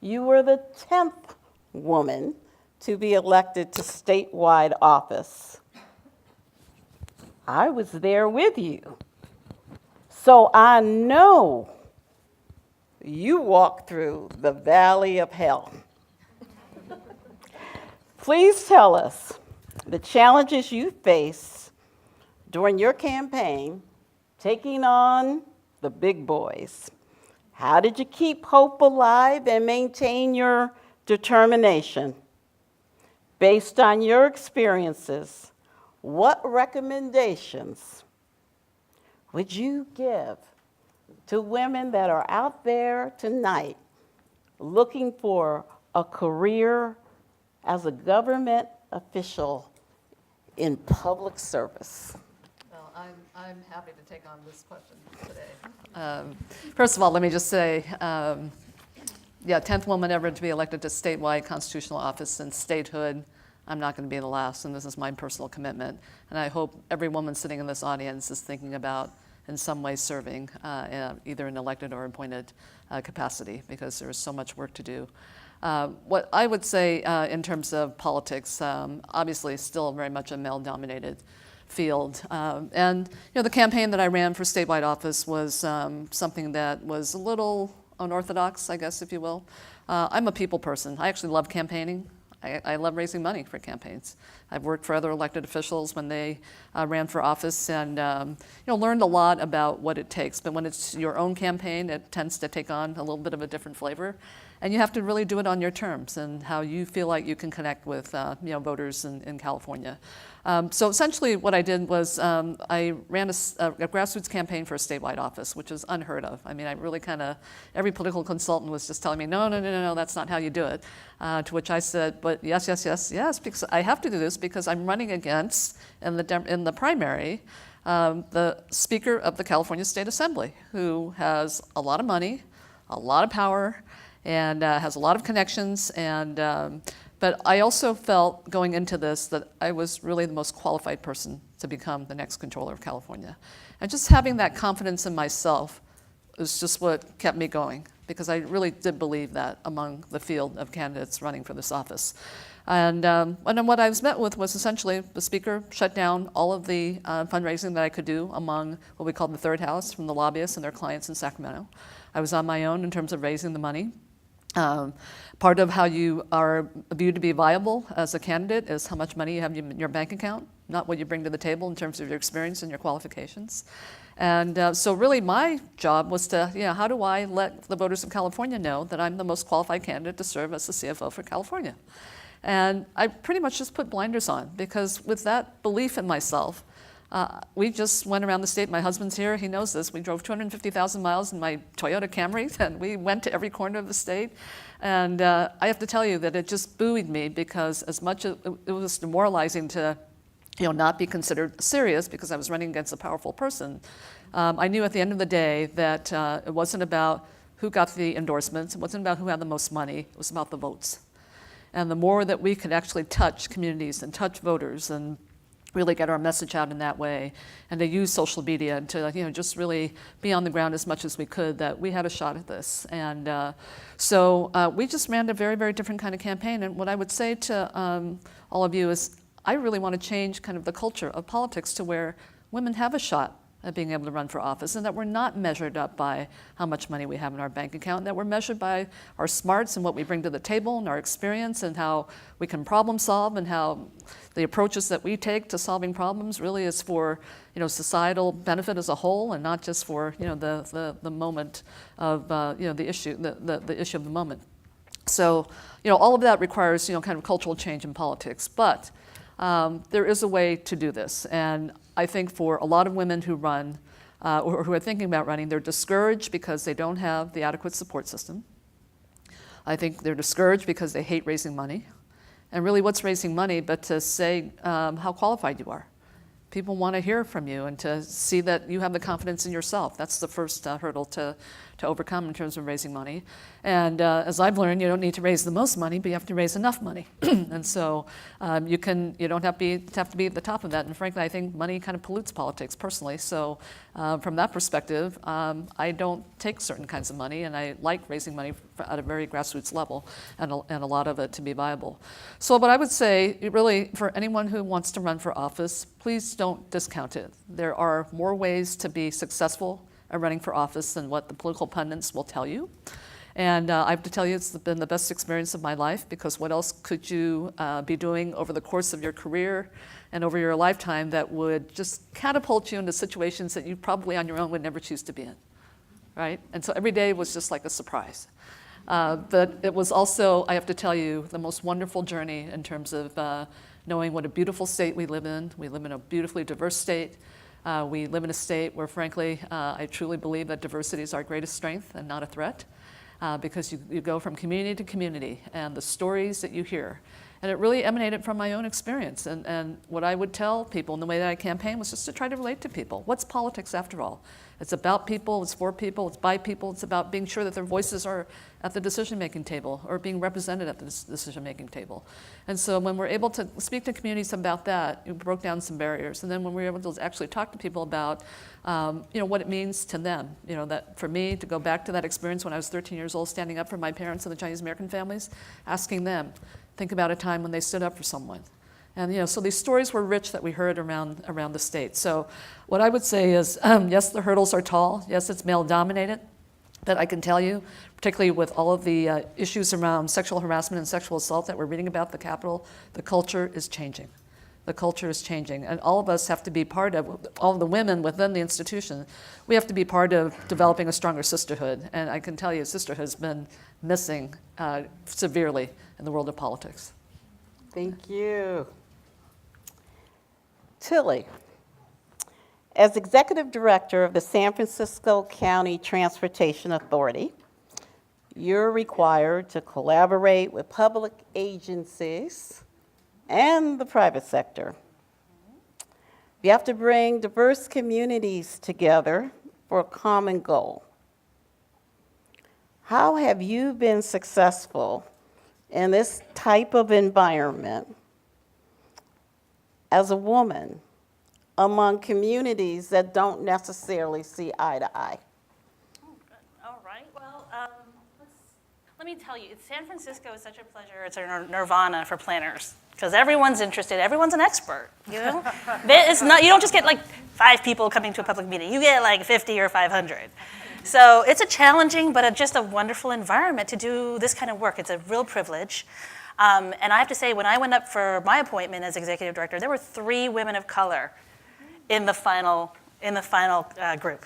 you were the 10th woman to be elected to statewide office. I was there with you, so I know you walked through the valley of hell. Please tell us the challenges you face during your campaign, taking on the big boys. How did you keep hope alive and maintain your determination? Based on your experiences, what recommendations would you give to women that are out there tonight looking for a career as a government official in public service? Well, I'm happy to take on this question today. First of all, let me just say, 10th woman ever to be elected to statewide constitutional office and statehood. I'm not going to be the last, and this is my personal commitment. And I hope every woman sitting in this audience is thinking about, in some way, serving either in elected or appointed capacity, because there is so much work to do. What I would say in terms of politics, obviously still very much a male-dominated field. And the campaign that I ran for statewide office was something that was a little unorthodox, I guess, if you will. I'm a people person. I actually love campaigning. I love raising money for campaigns. I've worked for other elected officials when they ran for office, and learned a lot about what it takes. But when it's your own campaign, it tends to take on a little bit of a different flavor, and you have to really do it on your terms and how you feel like you can connect with voters in California. So essentially, what I did was I ran a grassroots campaign for a statewide office, which is unheard of. I mean, I really every political consultant was just telling me, no, that's not how you do it. To which I said, but yes, because I have to do this because I'm running against, in the primary, the Speaker of the California State Assembly, who has a lot of money, a lot of power, and has a lot of connections. But I also felt going into this that I was really the most qualified person to become the next controller of California. And just having that confidence in myself is just what kept me going, because I really did believe that among the field of candidates running for this office. And then what I was met with was essentially the Speaker shut down all of the fundraising that I could do among what we called the third house, from the lobbyists and their clients in Sacramento. I was on my own in terms of raising the money. Part of how you are viewed to be viable as a candidate is how much money you have in your bank account, not what you bring to the table in terms of your experience and your qualifications. And so really my job was to, how do I let the voters of California know that I'm the most qualified candidate to serve as the CFO for California? And I pretty much just put blinders on, because with that belief in myself, we just went around the state. My husband's here, he knows this. We drove 250,000 miles in my Toyota Camry, and we went to every corner of the state. And I have to tell you that it just buoyed me, because as much as it was demoralizing to not be considered serious because I was running against a powerful person, I knew at the end of the day that it wasn't about who got the endorsements, it wasn't about who had the most money, it was about the votes. And the more that we could actually touch communities and touch voters and really get our message out in that way, and to use social media to just really be on the ground as much as we could, that we had a shot at this. And so we just ran a very, very different kind of campaign. And what I would say to all of you is I really want to change kind of the culture of politics to where women have a shot at being able to run for office, and that we're not measured up by how much money we have in our bank account, and that we're measured by our smarts and what we bring to the table and our experience and how we can problem solve, and how the approaches that we take to solving problems really is for societal benefit as a whole, and not just for the moment of the issue of the moment. So all of that requires kind of cultural change in politics, but there is a way to do this. And I think for a lot of women who run or who are thinking about running, they're discouraged because they don't have the adequate support system. I think they're discouraged because they hate raising money. And really, what's raising money but to say how qualified you are? People want to hear from you and to see that you have the confidence in yourself. That's the first hurdle to overcome in terms of raising money. And as I've learned, you don't need to raise the most money, but you have to raise enough money. And so you don't have to be at the top of that. And frankly, I think money kind of pollutes politics personally. So from that perspective, I don't take certain kinds of money, and I like raising money at a very grassroots level, and a lot of it to be viable. So what I would say, really, for anyone who wants to run for office, please don't discount it. There are more ways to be successful at running for office than what the political pundits will tell you. And I have to tell you, it's been the best experience of my life, because what else could you be doing over the course of your career and over your lifetime that would just catapult you into situations that you probably on your own would never choose to be in, right? And so every day was just like a surprise. But it was also, I have to tell you, the most wonderful journey in terms of knowing what a beautiful state we live in. We live in a beautifully diverse state. We live in a state where, frankly, I truly believe that diversity is our greatest strength and not a threat, because you go from community to community, and the stories that you hear. And it really emanated from my own experience. And what I would tell people in the way that I campaigned was just to try to relate to people. What's politics after all? It's about people, it's for people, it's by people, it's about being sure that their voices are at the decision-making table or being represented at the decision-making table. And so when we're able to speak to communities about that, it broke down some barriers. And then when we were able to actually talk to people about what it means to them, that for me to go back to that experience when I was 13 years old, standing up for my parents and the Chinese American families, asking them, think about a time when they stood up for someone. And so these stories were rich that we heard around the state. So what I would say is, yes, the hurdles are tall. Yes, it's male-dominated. But I can tell you, particularly with all of the issues around sexual harassment and sexual assault that we're reading about at the Capitol, the culture is changing. The culture is changing. And all of us have to be part of, all of the women within the institution, we have to be part of developing a stronger sisterhood. And I can tell you, sisterhood has been missing severely in the world of politics. Thank you. Tilly, as Executive Director of the San Francisco County Transportation Authority, you're required to collaborate with public agencies and the private sector. You have to bring diverse communities together for a common goal. How have you been successful in this type of environment as a woman among communities that don't necessarily see eye to eye? Oh, good. All right. Well, let me tell you, San Francisco is such a pleasure. It's a nirvana for planners, because everyone's interested. Everyone's an expert. It's not. You don't just get like 5 people coming to a public meeting. You get like 50 or 500. So it's a challenging, but just a wonderful environment to do this kind of work. It's a real privilege. And I have to say, when I went up for my appointment as executive director, there were 3 women of color in the final group.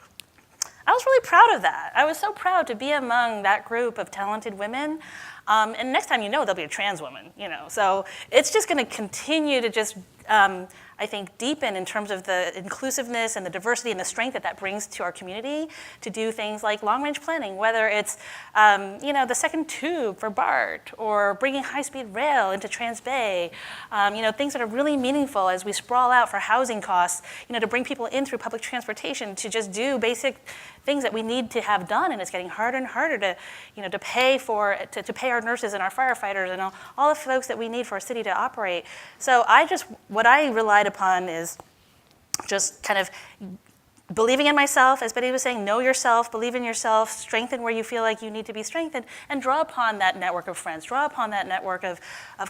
I was really proud of that. I was so proud to be among that group of talented women. And next time there'll be a trans woman, So it's just going to continue to just, I think, deepen in terms of the inclusiveness and the diversity and the strength that brings to our community to do things like long-range planning, whether it's, the second tube for BART or bringing high-speed rail into Trans Bay, things that are really meaningful as we sprawl out for housing costs, to bring people in through public transportation to just do basic things that we need to have done, and it's getting harder and harder to pay our nurses and our firefighters and all the folks that we need for our city to operate. So what I relied upon is just kind of believing in myself, as Betty was saying, know yourself, believe in yourself, strengthen where you feel like you need to be strengthened, and draw upon that network of friends, draw upon that network of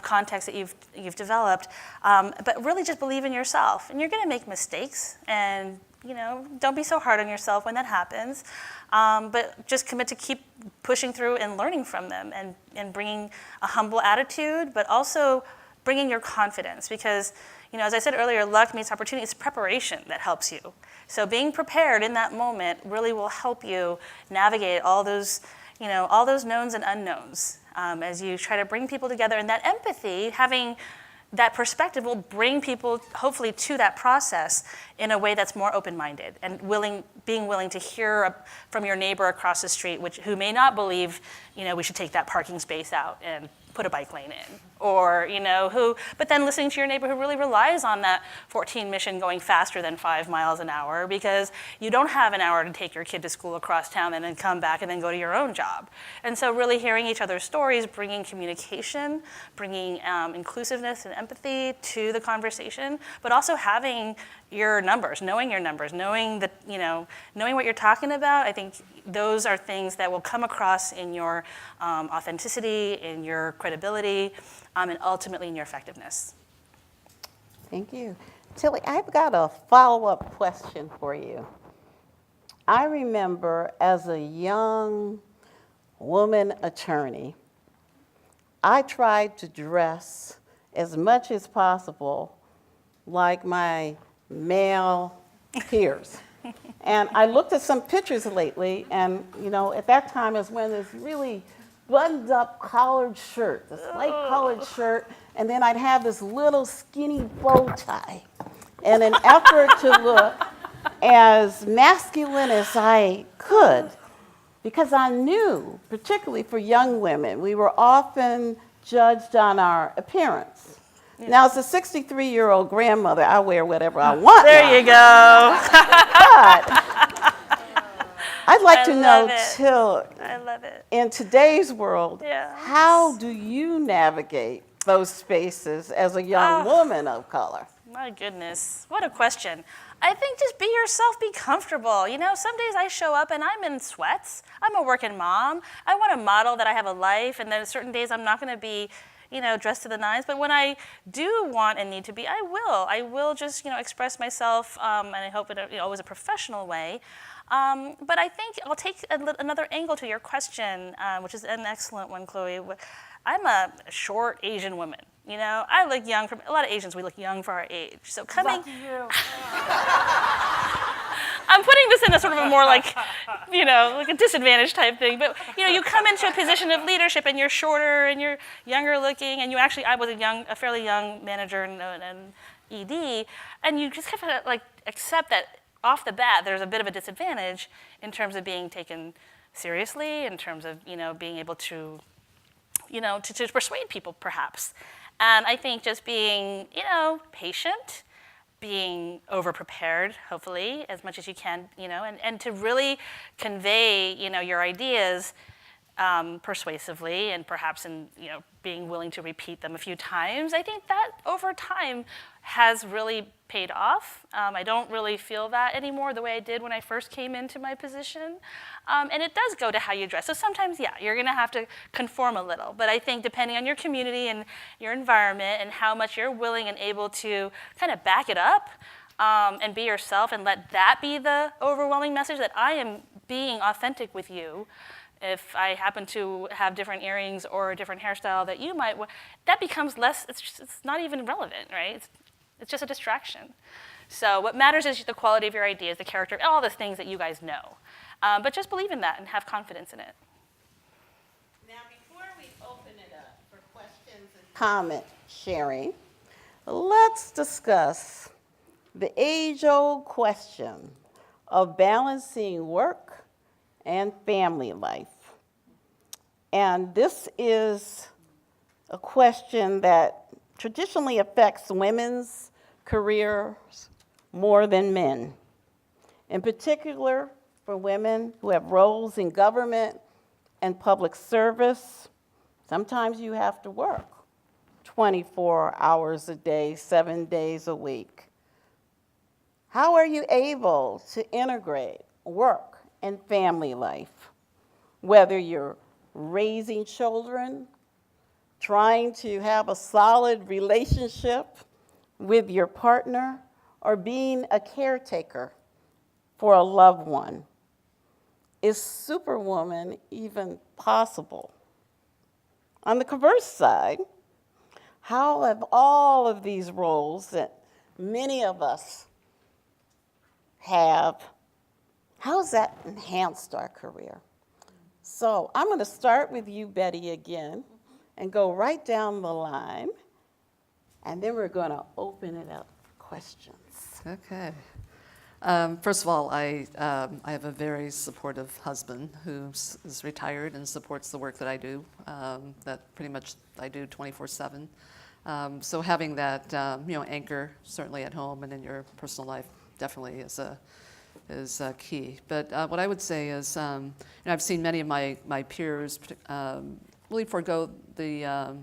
contacts that you've developed, but really just believe in yourself. And you're going to make mistakes, and don't be so hard on yourself when that happens, but just commit to keep pushing through and learning from them and bringing a humble attitude, but also bringing your confidence, because as I said earlier, luck meets opportunity. It's preparation that helps you. So being prepared in that moment really will help you navigate all those knowns and unknowns as you try to bring people together. And that empathy, having that perspective, will bring people hopefully to that process in a way that's more open-minded and being willing to hear from your neighbor across the street, who may not believe we should take that parking space out and put a bike lane in. or but then listening to your neighbor who really relies on that 14 mission going faster than 5 miles an hour because you don't have an hour to take your kid to school across town and then come back and then go to your own job. And so really hearing each other's stories, bringing communication, bringing inclusiveness and empathy to the conversation, but also having your numbers, knowing that, knowing what you're talking about. I think those are things that will come across in your authenticity, in your credibility, and ultimately in your effectiveness. Thank you. Tilly, I've got a follow-up question for you. I remember as a young woman attorney, I tried to dress as much as possible like my male peers. And I looked at some pictures lately, and at that time is when this really buttoned up collared shirt, this light collared shirt, and then I'd have this little skinny bow tie. And an effort to look as masculine as I could, because I knew, particularly for young women, we were often judged on our appearance. Now, as a 63-year-old grandmother, I wear whatever I want. There you go. But I'd like to know, Till, I love it. in today's world, Yes. how do you navigate those spaces as a young woman of color? My goodness, what a question. I think just be yourself, be comfortable. Some days I show up and I'm in sweats. I'm a working mom. I want to model that I have a life, and then certain days I'm not going to be dressed to the nines, but when I do want and need to be, I will just, express myself, and I hope in always a professional way. But I think I'll take another angle to your question, which is an excellent one, Chloe. I'm a short Asian woman. I look young. A lot of Asians, we look young for our age. So coming, I'm putting this in a sort of a more like a disadvantage type thing. But you come into a position of leadership and you're shorter and you're younger looking, and I was a fairly young manager and ED, and you just have to accept that off the bat there's a bit of a disadvantage in terms of being taken seriously, in terms of being able to to persuade people perhaps. And I think just being patient, being over-prepared, hopefully, as much as you can, and to really convey, your ideas persuasively, and perhaps in, being willing to repeat them a few times. I think that over time has really paid off. I don't really feel that anymore the way I did when I first came into my position. And it does go to how you dress. So sometimes, you're going to have to conform a little. But I think depending on your community and your environment and how much you're willing and able to kind of back it up and be yourself and let that be the overwhelming message that I am being authentic with you. If I happen to have different earrings or a different hairstyle that you might, that becomes less, it's not even relevant, right? It's just a distraction. So what matters is the quality of your ideas, the character, all the things that you guys know. But just believe in that and have confidence in it. Now, before we open it up for questions and comment sharing, let's discuss the age-old question of balancing work and family life. And this is a question that traditionally affects women's careers more than men. In particular, for women who have roles in government and public service, sometimes you have to work 24 hours a day, 7 days a week. How are you able to integrate work and family life? Whether you're raising children, trying to have a solid relationship with your partner, or being a caretaker for a loved one. Is Superwoman even possible? On the converse side, how have all of these roles that many of us have, how has that enhanced our career? So I'm going to start with you, Betty, again, and go right down the line, and then we're going to open it up for questions. Okay. First of all, I have a very supportive husband who is retired and supports the work that I do, that pretty much I do 24/7. So having that anchor certainly at home and in your personal life definitely is key. But what I would say is, I've seen many of my peers really forego the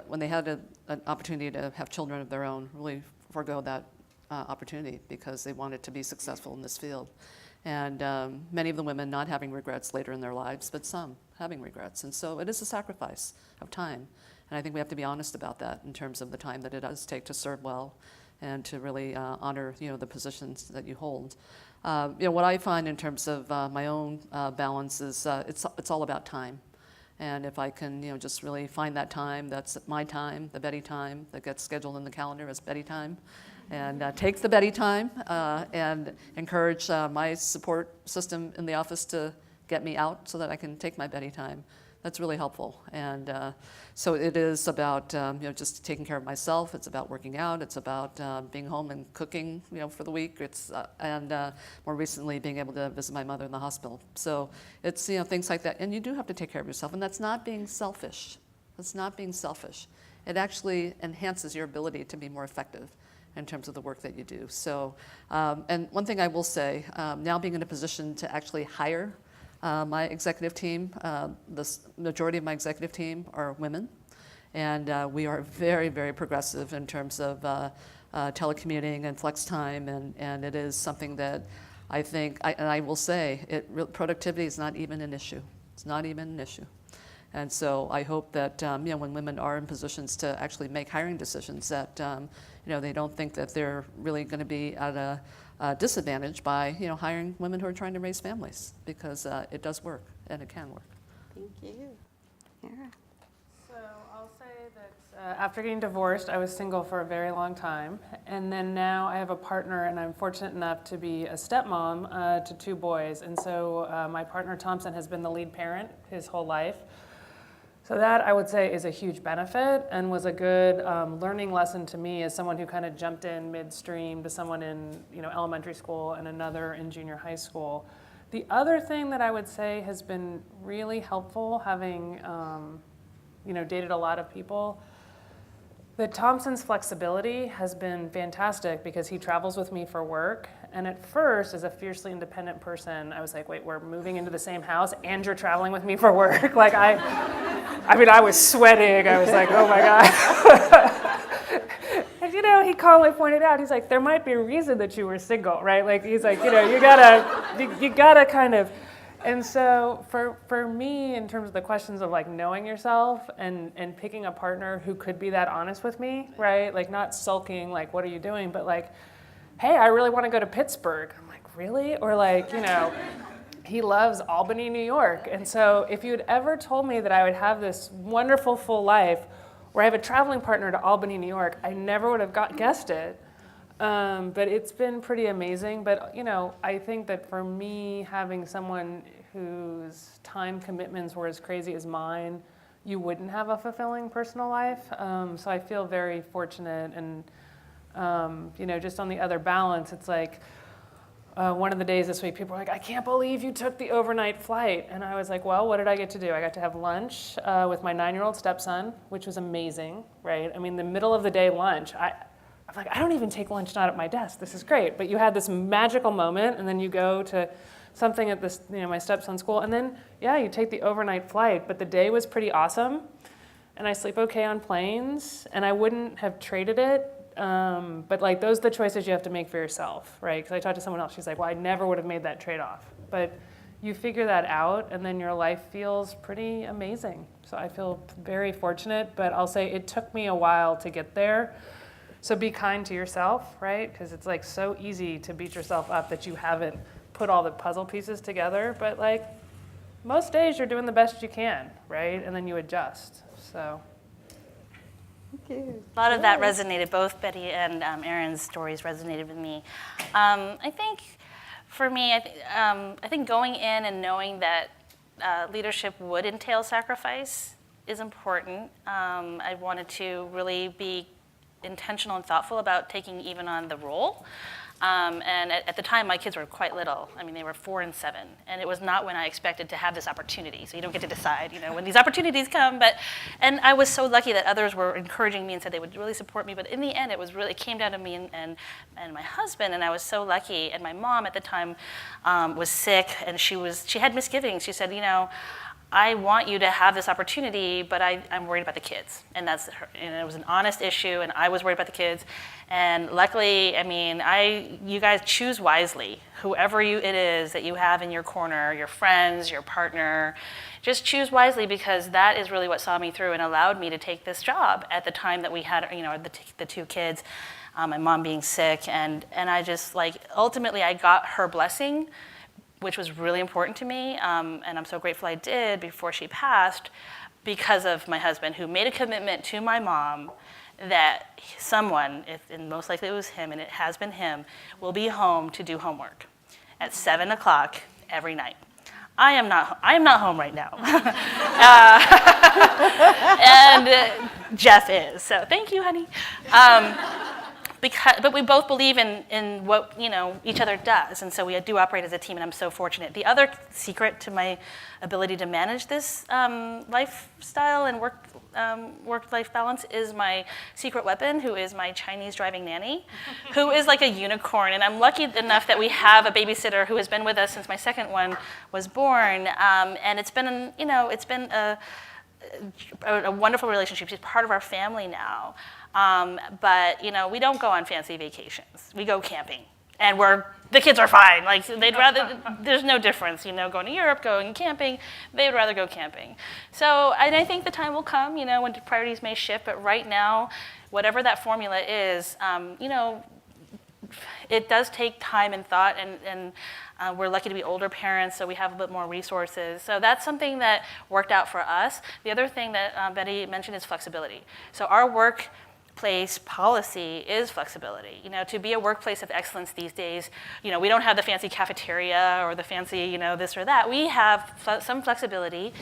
when they had an opportunity to have children of their own, really forego that opportunity because they wanted to be successful in this field. And many of the women not having regrets later in their lives, but some having regrets. And so it is a sacrifice of time. And I think we have to be honest about that in terms of the time that it does take to serve well and to really honor the positions that you hold. What I find in terms of my own balance is it's all about time. And if I can just really find that time, that's my time, the Betty time that gets scheduled in the calendar as Betty time, and take the Betty time and encourage my support system in the office to get me out so that I can take my Betty time. That's really helpful. And so it is about just taking care of myself. It's about working out. It's about being home and cooking for the week. It's and more recently being able to visit my mother in the hospital. So it's things like that. And you do have to take care of yourself. And that's not being selfish. That's not being selfish. It actually enhances your ability to be more effective in terms of the work that you do. So, and one thing I will say, now being in a position to actually hire my executive team, the majority of my executive team are women, and we are very, very progressive in terms of telecommuting and flex time, and it is something that I think, and I will say, productivity is not even an issue. It's not even an issue. And so I hope that when women are in positions to actually make hiring decisions, that they don't think that they're really going to be at a disadvantage by hiring women who are trying to raise families, because it does work and it can work. Thank you. Yeah. So I'll say that after getting divorced, I was single for a very long time, and then now I have a partner, and I'm fortunate enough to be a stepmom to 2 boys, and so my partner Thompson has been the lead parent his whole life. So that, I would say, is a huge benefit and was a good learning lesson to me as someone who kind of jumped in midstream to someone in elementary school and another in junior high school. The other thing that I would say has been really helpful, having dated a lot of people, that Thompson's flexibility has been fantastic because he travels with me for work. And at first, as a fiercely independent person, I was like, wait, we're moving into the same house and you're traveling with me for work? Like I was sweating. I was like, oh my God. And he calmly pointed out, he's like, there might be a reason that you were single, right? Like, he's like, you gotta kind of. And so for me, in terms of the questions of like knowing yourself and picking a partner who could be that honest with me, right? Like not sulking, like, what are you doing? But like, hey, I really want to go to Pittsburgh. I'm like, really? Or like, he loves Albany, New York. And so if you had ever told me that I would have this wonderful full life where I have a traveling partner to Albany, New York, I never would have guessed it. But it's been pretty amazing. But, I think that for me, having someone whose time commitments were as crazy as mine, you wouldn't have a fulfilling personal life. So I feel very fortunate. And, just on the other balance, it's like one of the days this week, people were like, I can't believe you took the overnight flight. And I was like, well, what did I get to do? I got to have lunch with my 9-year-old stepson, which was amazing, right? I mean, the middle of the day lunch, I'm like, I don't even take lunch not at my desk. This is great. But you had this magical moment, and then you go to something at this, my stepson's school, and then, you take the overnight flight. But the day was pretty awesome, and I sleep okay on planes, and I wouldn't have traded it. But like, those are the choices you have to make for yourself, right? Because I talked to someone else, she's like, well, I never would have made that trade-off. But you figure that out, and then your life feels pretty amazing. So I feel very fortunate, but I'll say it took me a while to get there. So be kind to yourself, right? Because it's like so easy to beat yourself up that you haven't put all the puzzle pieces together. But like, most days you're doing the best you can, right? And then you adjust, so. A lot of that resonated. Both Betty and Erin's stories resonated with me. I think for me, I think going in and knowing that leadership would entail sacrifice is important. I wanted to really be intentional and thoughtful about taking even on the role. And at the time, my kids were quite little. I mean, they were 4 and 7. And it was not when I expected to have this opportunity. So you don't get to decide, when these opportunities come. And I was so lucky that others were encouraging me and said they would really support me. But in the end, it came down to me and my husband. And I was so lucky. And my mom at the time was sick, and she had misgivings. She said, I want you to have this opportunity, but I'm worried about the kids. And it was an honest issue, and I was worried about the kids. And luckily, you guys choose wisely. Whoever it is that you have in your corner, your friends, your partner, just choose wisely, because that is really what saw me through and allowed me to take this job at the time that we had, the 2 kids, my mom being sick. And I just, ultimately I got her blessing, which was really important to me, and I'm so grateful I did before she passed, because of my husband, who made a commitment to my mom that someone, and most likely it was him, and it has been him, will be home to do homework at 7 o'clock every night. I am not home right now. And Jeff is, so thank you, honey. But we both believe in what each other does, and so we do operate as a team, and I'm so fortunate. The other secret to my ability to manage this lifestyle and work-life balance is my secret weapon, who is my Chinese driving nanny, who is like a unicorn. And I'm lucky enough that we have a babysitter who has been with us since my second one was born, and it's been a wonderful relationship. She's part of our family now. But we don't go on fancy vacations. We go camping, and the kids are fine. They'd rather. There's no difference, going to Europe, going camping. They would rather go camping. So, and I think the time will come, when the priorities may shift. But right now, whatever that formula is, it does take time and thought, and we're lucky to be older parents, so we have a bit more resources. So that's something that worked out for us. The other thing that Betty mentioned is flexibility. So our workplace policy is flexibility. To be a workplace of excellence these days, we don't have the fancy cafeteria or the fancy, this or that. We have some flexibility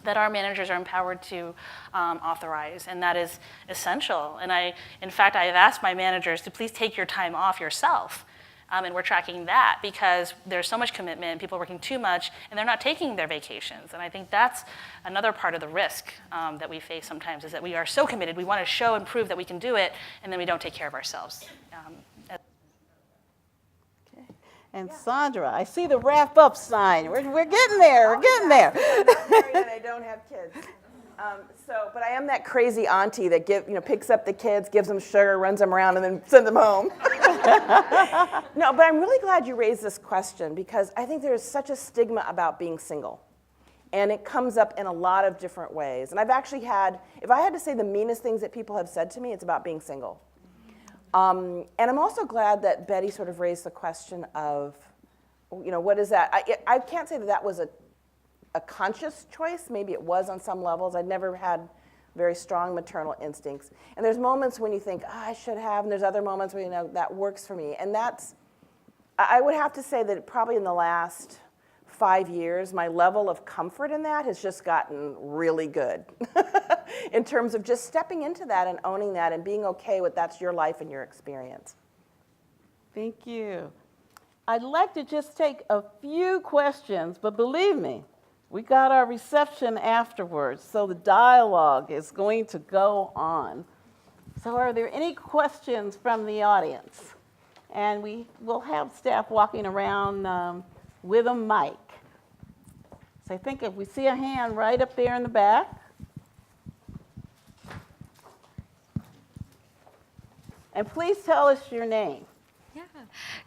that our managers are empowered to authorize, and that is essential. And in fact, I've asked my managers to please take your time off yourself. And we're tracking that, because there's so much commitment, people are working too much, and they're not taking their vacations. And I think that's another part of the risk that we face sometimes, is that we are so committed, we want to show and prove that we can do it, and then we don't take care of ourselves. Okay. And Sandra, I see the wrap-up sign. We're getting there, we're getting there. I'm not married and I don't have kids. But I am that crazy auntie that picks up the kids, gives them sugar, runs them around, and then sends them home. No, but I'm really glad you raised this question, because I think there's such a stigma about being single. And it comes up in a lot of different ways. And I've actually if I had to say the meanest things that people have said to me, it's about being single. And I'm also glad that Betty sort of raised the question of, what is that? I can't say that was a conscious choice. Maybe it was on some levels. I'd never had very strong maternal instincts. And there's moments when you think, I should have, and there's other moments where that works for me. And I would have to say that probably in the last 5 years, my level of comfort in that has just gotten really good in terms of just stepping into that and owning that and being okay with that's your life and your experience. Thank you. I'd like to just take a few questions, but believe me, we got our reception afterwards, so the dialogue is going to go on. So are there any questions from the audience? And we will have staff walking around with a mic. So I think if we see a hand right up there in the back. And please tell us your name. Yeah.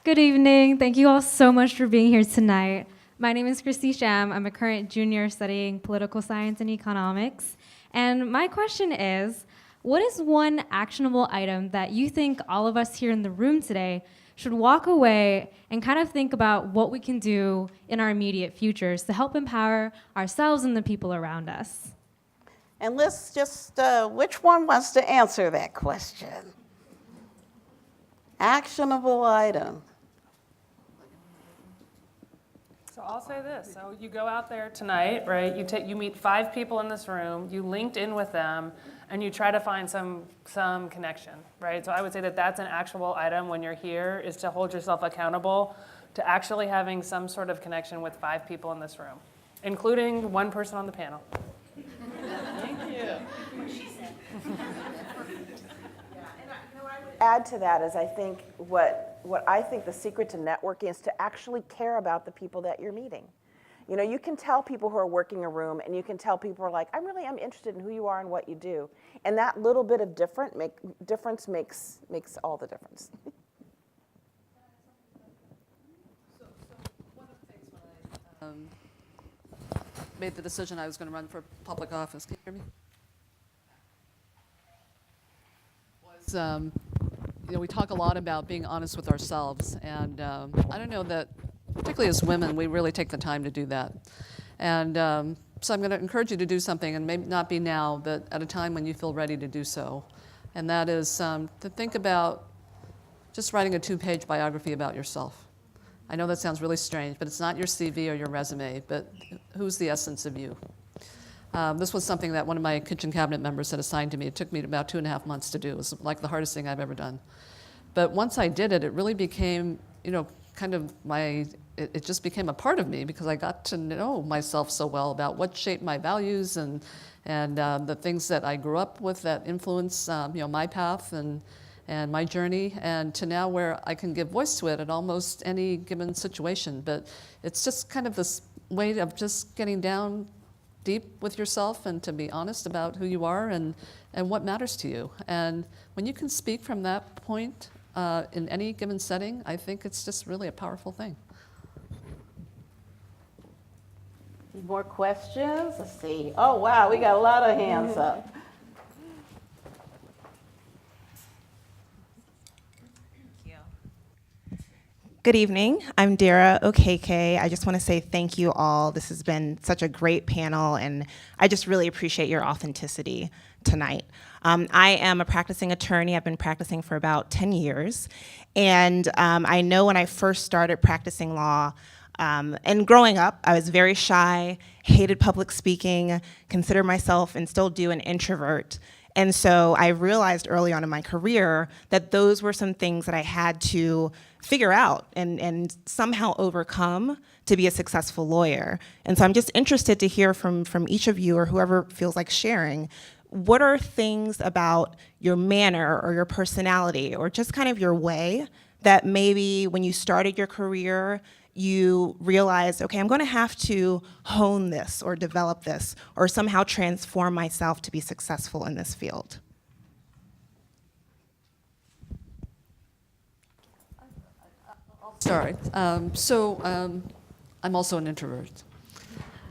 Good evening. Thank you all so much for being here tonight. My name is Christy Sham. I'm a current junior studying political science and economics. And my question is, what is one actionable item that you think all of us here in the room today should walk away and kind of think about what we can do in our immediate futures to help empower ourselves and the people around us? And let's just, which one wants to answer that question? Actionable item. So I'll say this, so you go out there tonight, right, you meet 5 people in this room, you linked in with them, and you try to find some connection, right? So I would say that that's an actual item when you're here, is to hold yourself accountable to actually having some sort of connection with 5 people in this room, including 1 person on the panel. Thank you. Add to that is I think what I think the secret to networking is to actually care about the people that you're meeting. You know, you can tell people who are working a room, and you can tell people who are like, I'm interested in who you are and what you do. And that little bit of difference makes all the difference. So one of the things when I made the decision I was going to run for public office, can you hear me? Was, you know, we talk a lot about being honest with ourselves, and I don't know that, particularly as women, we really take the time to do that. And so I'm going to encourage you to do something, and maybe not be now, but at a time when you feel ready to do so. And that is to think about just writing a 2-page biography about yourself. I know that sounds really strange, but it's not your CV or your resume, but who's the essence of you? This was something that one of my kitchen cabinet members had assigned to me. It took me about 2.5 months to do. It was like the hardest thing I've ever done. But once I did it, it really became, you know, kind of it just became a part of me, because I got to know myself so well about what shaped my values and the things that I grew up with that influence, you know, my path and my journey, and to now where I can give voice to it at almost any given situation. But it's just kind of this way of just getting down deep with yourself and to be honest about who you are and what matters to you. And when you can speak from that point in any given setting, I think it's just really a powerful thing. More questions? Let's see. Oh, wow, we got a lot of hands up. Good evening. I'm Dara Okeke. I just want to say thank you all. This has been such a great panel, and I just really appreciate your authenticity tonight. I am a practicing attorney. I've been practicing for about 10 years, and I know when I first started practicing law, and growing up, I was very shy, hated public speaking, considered myself, and still do, an introvert. And so I realized early on in my career that those were some things that I had to figure out and somehow overcome to be a successful lawyer. And so I'm just interested to hear from each of you, or whoever feels like sharing, what are things about your manner or your personality or just kind of your way that maybe when you started your career, you realized, okay, I'm going to have to hone this or develop this or somehow transform myself to be successful in this field? Sorry. I'm also an introvert.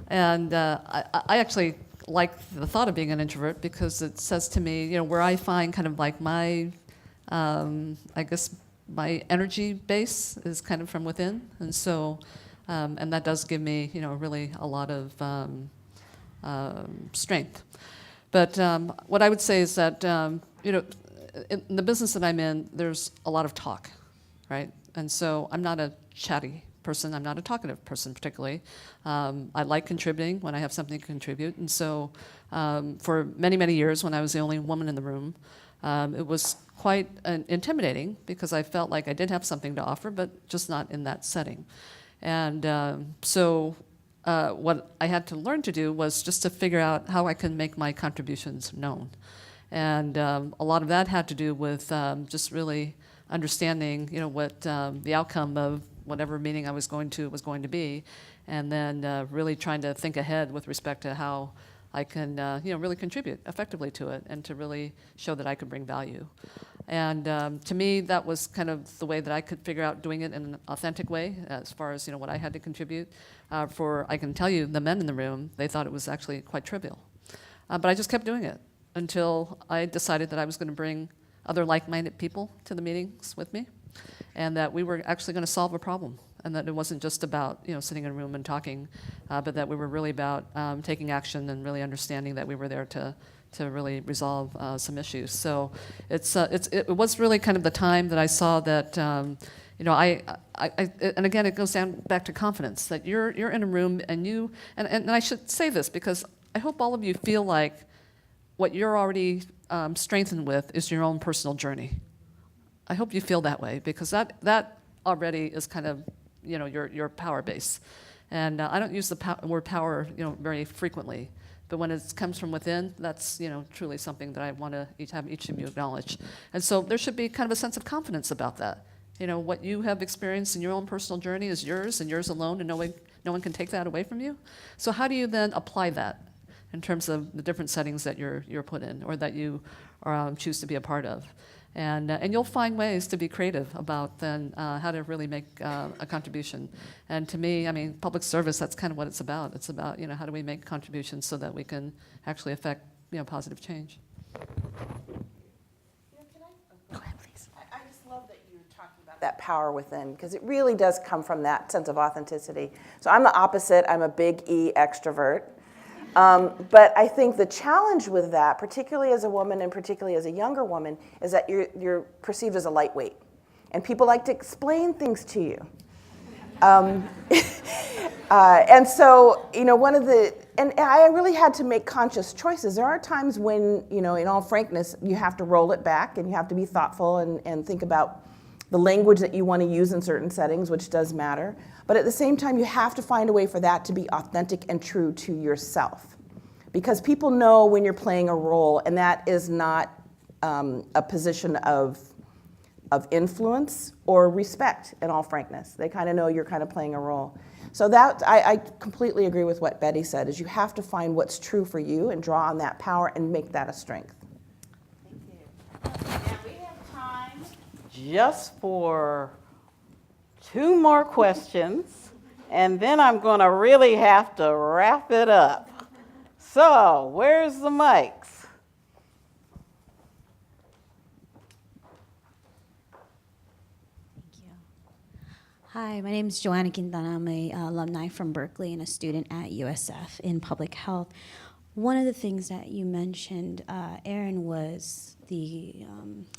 And I actually like the thought of being an introvert because it says to me, you know, where I find kind of like my, I guess, my energy base is kind of from within. And so, and that does give me, you know, really a lot of strength. But what I would say is that, you know, in the business that I'm in, there's a lot of talk, right? And so I'm not a chatty person. I'm not a talkative person particularly. I like contributing when I have something to contribute. And so for many, many years when I was the only woman in the room, it was quite intimidating because I felt like I did have something to offer, but just not in that setting. And so what I had to learn to do was just to figure out how I can make my contributions known. And a lot of that had to do with just really understanding, you know, what the outcome of whatever meeting I was going to was going to be, and then really trying to think ahead with respect to how I can, you know, really contribute effectively to it and to really show that I could bring value. And to me, that was kind of the way that I could figure out doing it in an authentic way as far as, you know, what I had to contribute. I can tell you, the men in the room, they thought it was actually quite trivial. But I just kept doing it until I decided that I was going to bring other like-minded people to the meetings with me, and that we were actually going to solve a problem, and that it wasn't just about, you know, sitting in a room and talking, but that we were really about taking action and really understanding that we were there to really resolve some issues. So it was really kind of the time that I saw that, you know, and again, it goes back to confidence, that you're in a room and I should say this because I hope all of you feel like what you're already strengthened with is your own personal journey. I hope you feel that way, because that already is kind of, you know, your power base. And I don't use the word power, you know, very frequently, but when it comes from within, that's, you know, truly something that I want to have each of you acknowledge. And so there should be kind of a sense of confidence about that. You know, what you have experienced in your own personal journey is yours and yours alone, and no one can take that away from you. So how do you then apply that in terms of the different settings that you're put in, or that you choose to be a part of? And you'll find ways to be creative about then how to really make a contribution. And to me, I mean, public service, that's kind of what it's about. It's about, you know, how do we make contributions so that we can actually affect, you know, positive change. Go ahead, please. I just love that you're talking about that power within, because it really does come from that sense of authenticity. So I'm the opposite. I'm a big E extrovert. But I think the challenge with that, particularly as a woman and particularly as a younger woman, is that you're perceived as a lightweight. And people like to explain things to you. And so, you know, and I really had to make conscious choices. There are times when, you know, in all frankness, you have to roll it back and you have to be thoughtful and think about the language that you want to use in certain settings, which does matter. But at the same time, you have to find a way for that to be authentic and true to yourself. Because people know when you're playing a role, and that is not a position of influence or respect, in all frankness. They kind of know you're kind of playing a role. So that, I completely agree with what Betty said, is you have to find what's true for you and draw on that power and make that a strength. Thank you. Now we have time just for 2 more questions, and then I'm going to really have to wrap it up. So, where's the mics? Thank you. Hi, my name is Joanna Quintana. I'm an alumni from Berkeley and a student at USF in public health. One of the things that you mentioned, Erin, was the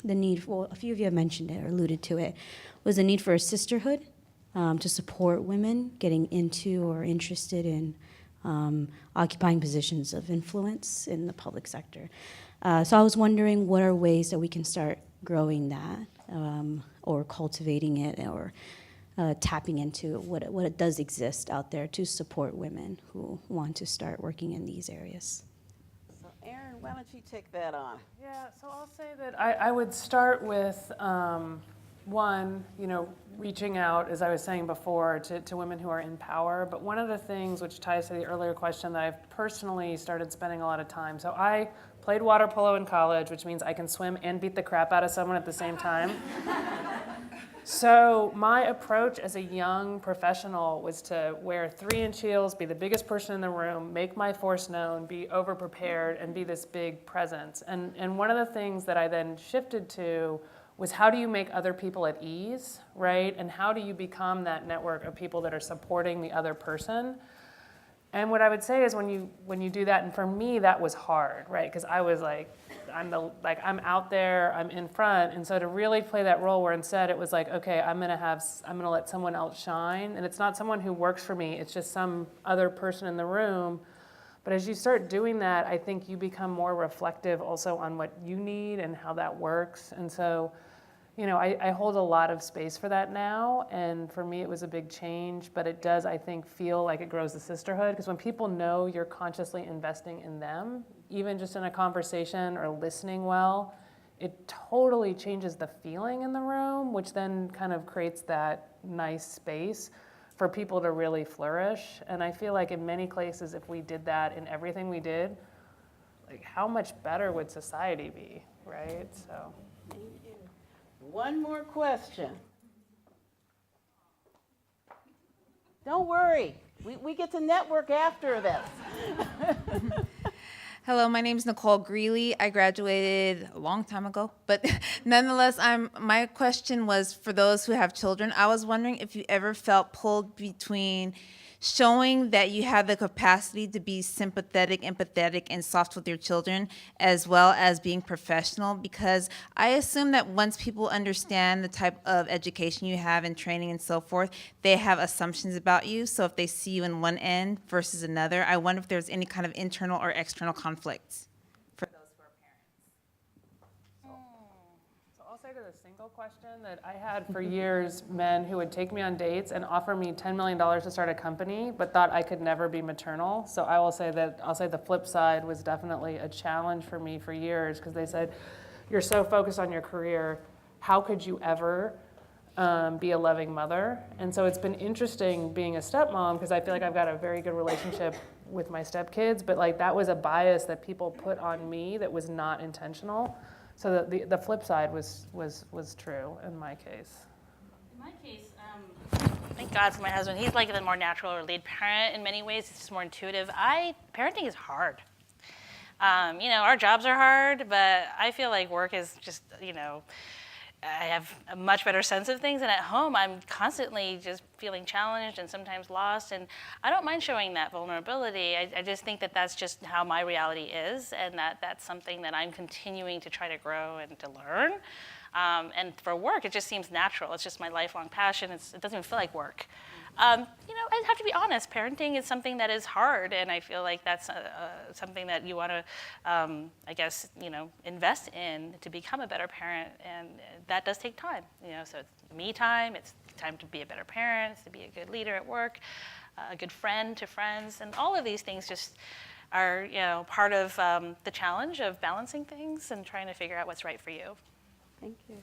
need for, a few of you have mentioned it or alluded to it, was the need for a sisterhood to support women getting into or interested in occupying positions of influence in the public sector. So I was wondering, what are ways that we can start growing that or cultivating it or tapping into what it does exist out there to support women who want to start working in these areas. So Erin, why don't you take that on? Yeah, so I'll say that I would start with one, you know, reaching out, as I was saying before, to women who are in power. But one of the things which ties to the earlier question that I've personally started spending a lot of time. So I played water polo in college, which means I can swim and beat the crap out of someone at the same time. So my approach as a young professional was to wear 3-inch heels, be the biggest person in the room, make my force known, be over-prepared, and be this big presence. And one of the things that I then shifted to was, how do you make other people at ease, right? And how do you become that network of people that are supporting the other person? And what I would say is, when you do that, and for me that was hard, right? Because I was like, I'm out there, I'm in front, and so to really play that role where instead it was like, okay, I'm gonna let someone else shine, and it's not someone who works for me, it's just some other person in the room. But as you start doing that, I think you become more reflective also on what you need and how that works. And so, you know, I hold a lot of space for that now, and for me it was a big change, but it does, I think, feel like it grows the sisterhood, because when people know you're consciously investing in them, even just in a conversation or listening well, it totally changes the feeling in the room, which then kind of creates that nice space for people to really flourish. And I feel like in many places, if we did that in everything we did, like, how much better would society be, right? So. Thank you. One more question. Don't worry, we get to network after this. Hello, my name is Nicole Greeley. I graduated a long time ago, but nonetheless, my question was for those who have children. I was wondering if you ever felt pulled between showing that you have the capacity to be sympathetic, empathetic, and soft with your children, as well as being professional, because I assume that once people understand the type of education you have and training and so forth, they have assumptions about you. So if they see you in one end versus another, I wonder if there's any kind of internal or external conflicts for those who are parents. So I'll say to the single question that I had for years men who would take me on dates and offer me $10 million to start a company, but thought I could never be maternal. So I'll say the flip side was definitely a challenge for me for years, because they said, you're so focused on your career, how could you ever be a loving mother? And so it's been interesting being a stepmom, because I feel like I've got a very good relationship with my stepkids, but like that was a bias that people put on me that was not intentional. So the flip side was true in my case. In my case, thank God for my husband. He's like the more natural or lead parent in many ways. It's just more intuitive. Parenting is hard. Our jobs are hard, but I feel like work is just, I have a much better sense of things. And at home, I'm constantly just feeling challenged and sometimes lost. And I don't mind showing that vulnerability. I just think that that's just how my reality is, and that's something that I'm continuing to try to grow and to learn. And for work, it just seems natural. It's just my lifelong passion. It doesn't even feel like work. I have to be honest. Parenting is something that is hard, and I feel like that's something that you want to, invest in to become a better parent, and that does take time. So it's me time. It's time to be a better parent, to be a good leader at work, a good friend to friends, and all of these things just are, part of the challenge of balancing things and trying to figure out what's right for you. Thank you.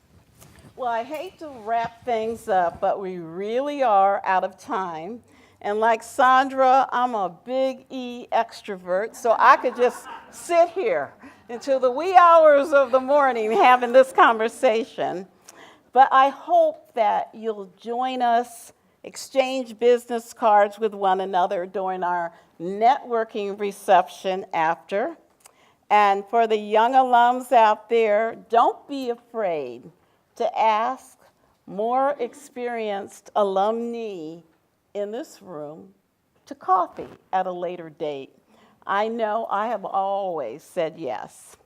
Well, I hate to wrap things up, but we really are out of time. And like Sandra, I'm a big E extrovert, so I could just sit here until the wee hours of the morning having this conversation. But I hope that you'll join us, exchange business cards with one another during our networking reception after. And for the young alums out there, don't be afraid to ask more experienced alumni in this room to coffee at a later date. I know I have always said yes.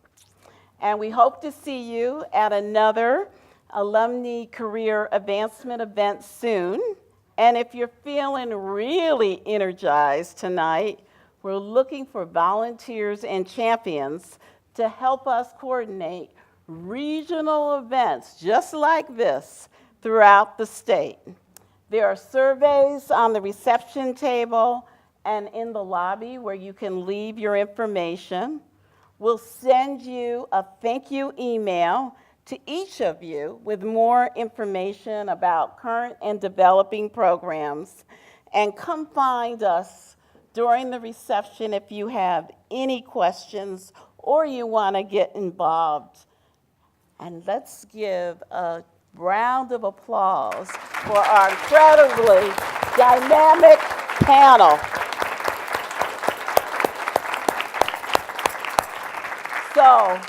And we hope to see you at another Alumnae Career Advancement event soon. And if you're feeling really energized tonight, we're looking for volunteers and champions to help us coordinate regional events just like this throughout the state. There are surveys on the reception table and in the lobby where you can leave your information. We'll send you a thank you email to each of you with more information about current and developing programs. And come find us during the reception if you have any questions or you want to get involved. And let's give a round of applause for our incredibly dynamic panel. So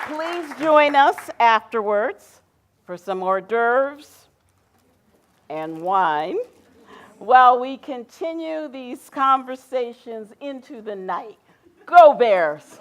please join us afterwards for some hors d'oeuvres and wine while we continue these conversations into the night. Go Bears!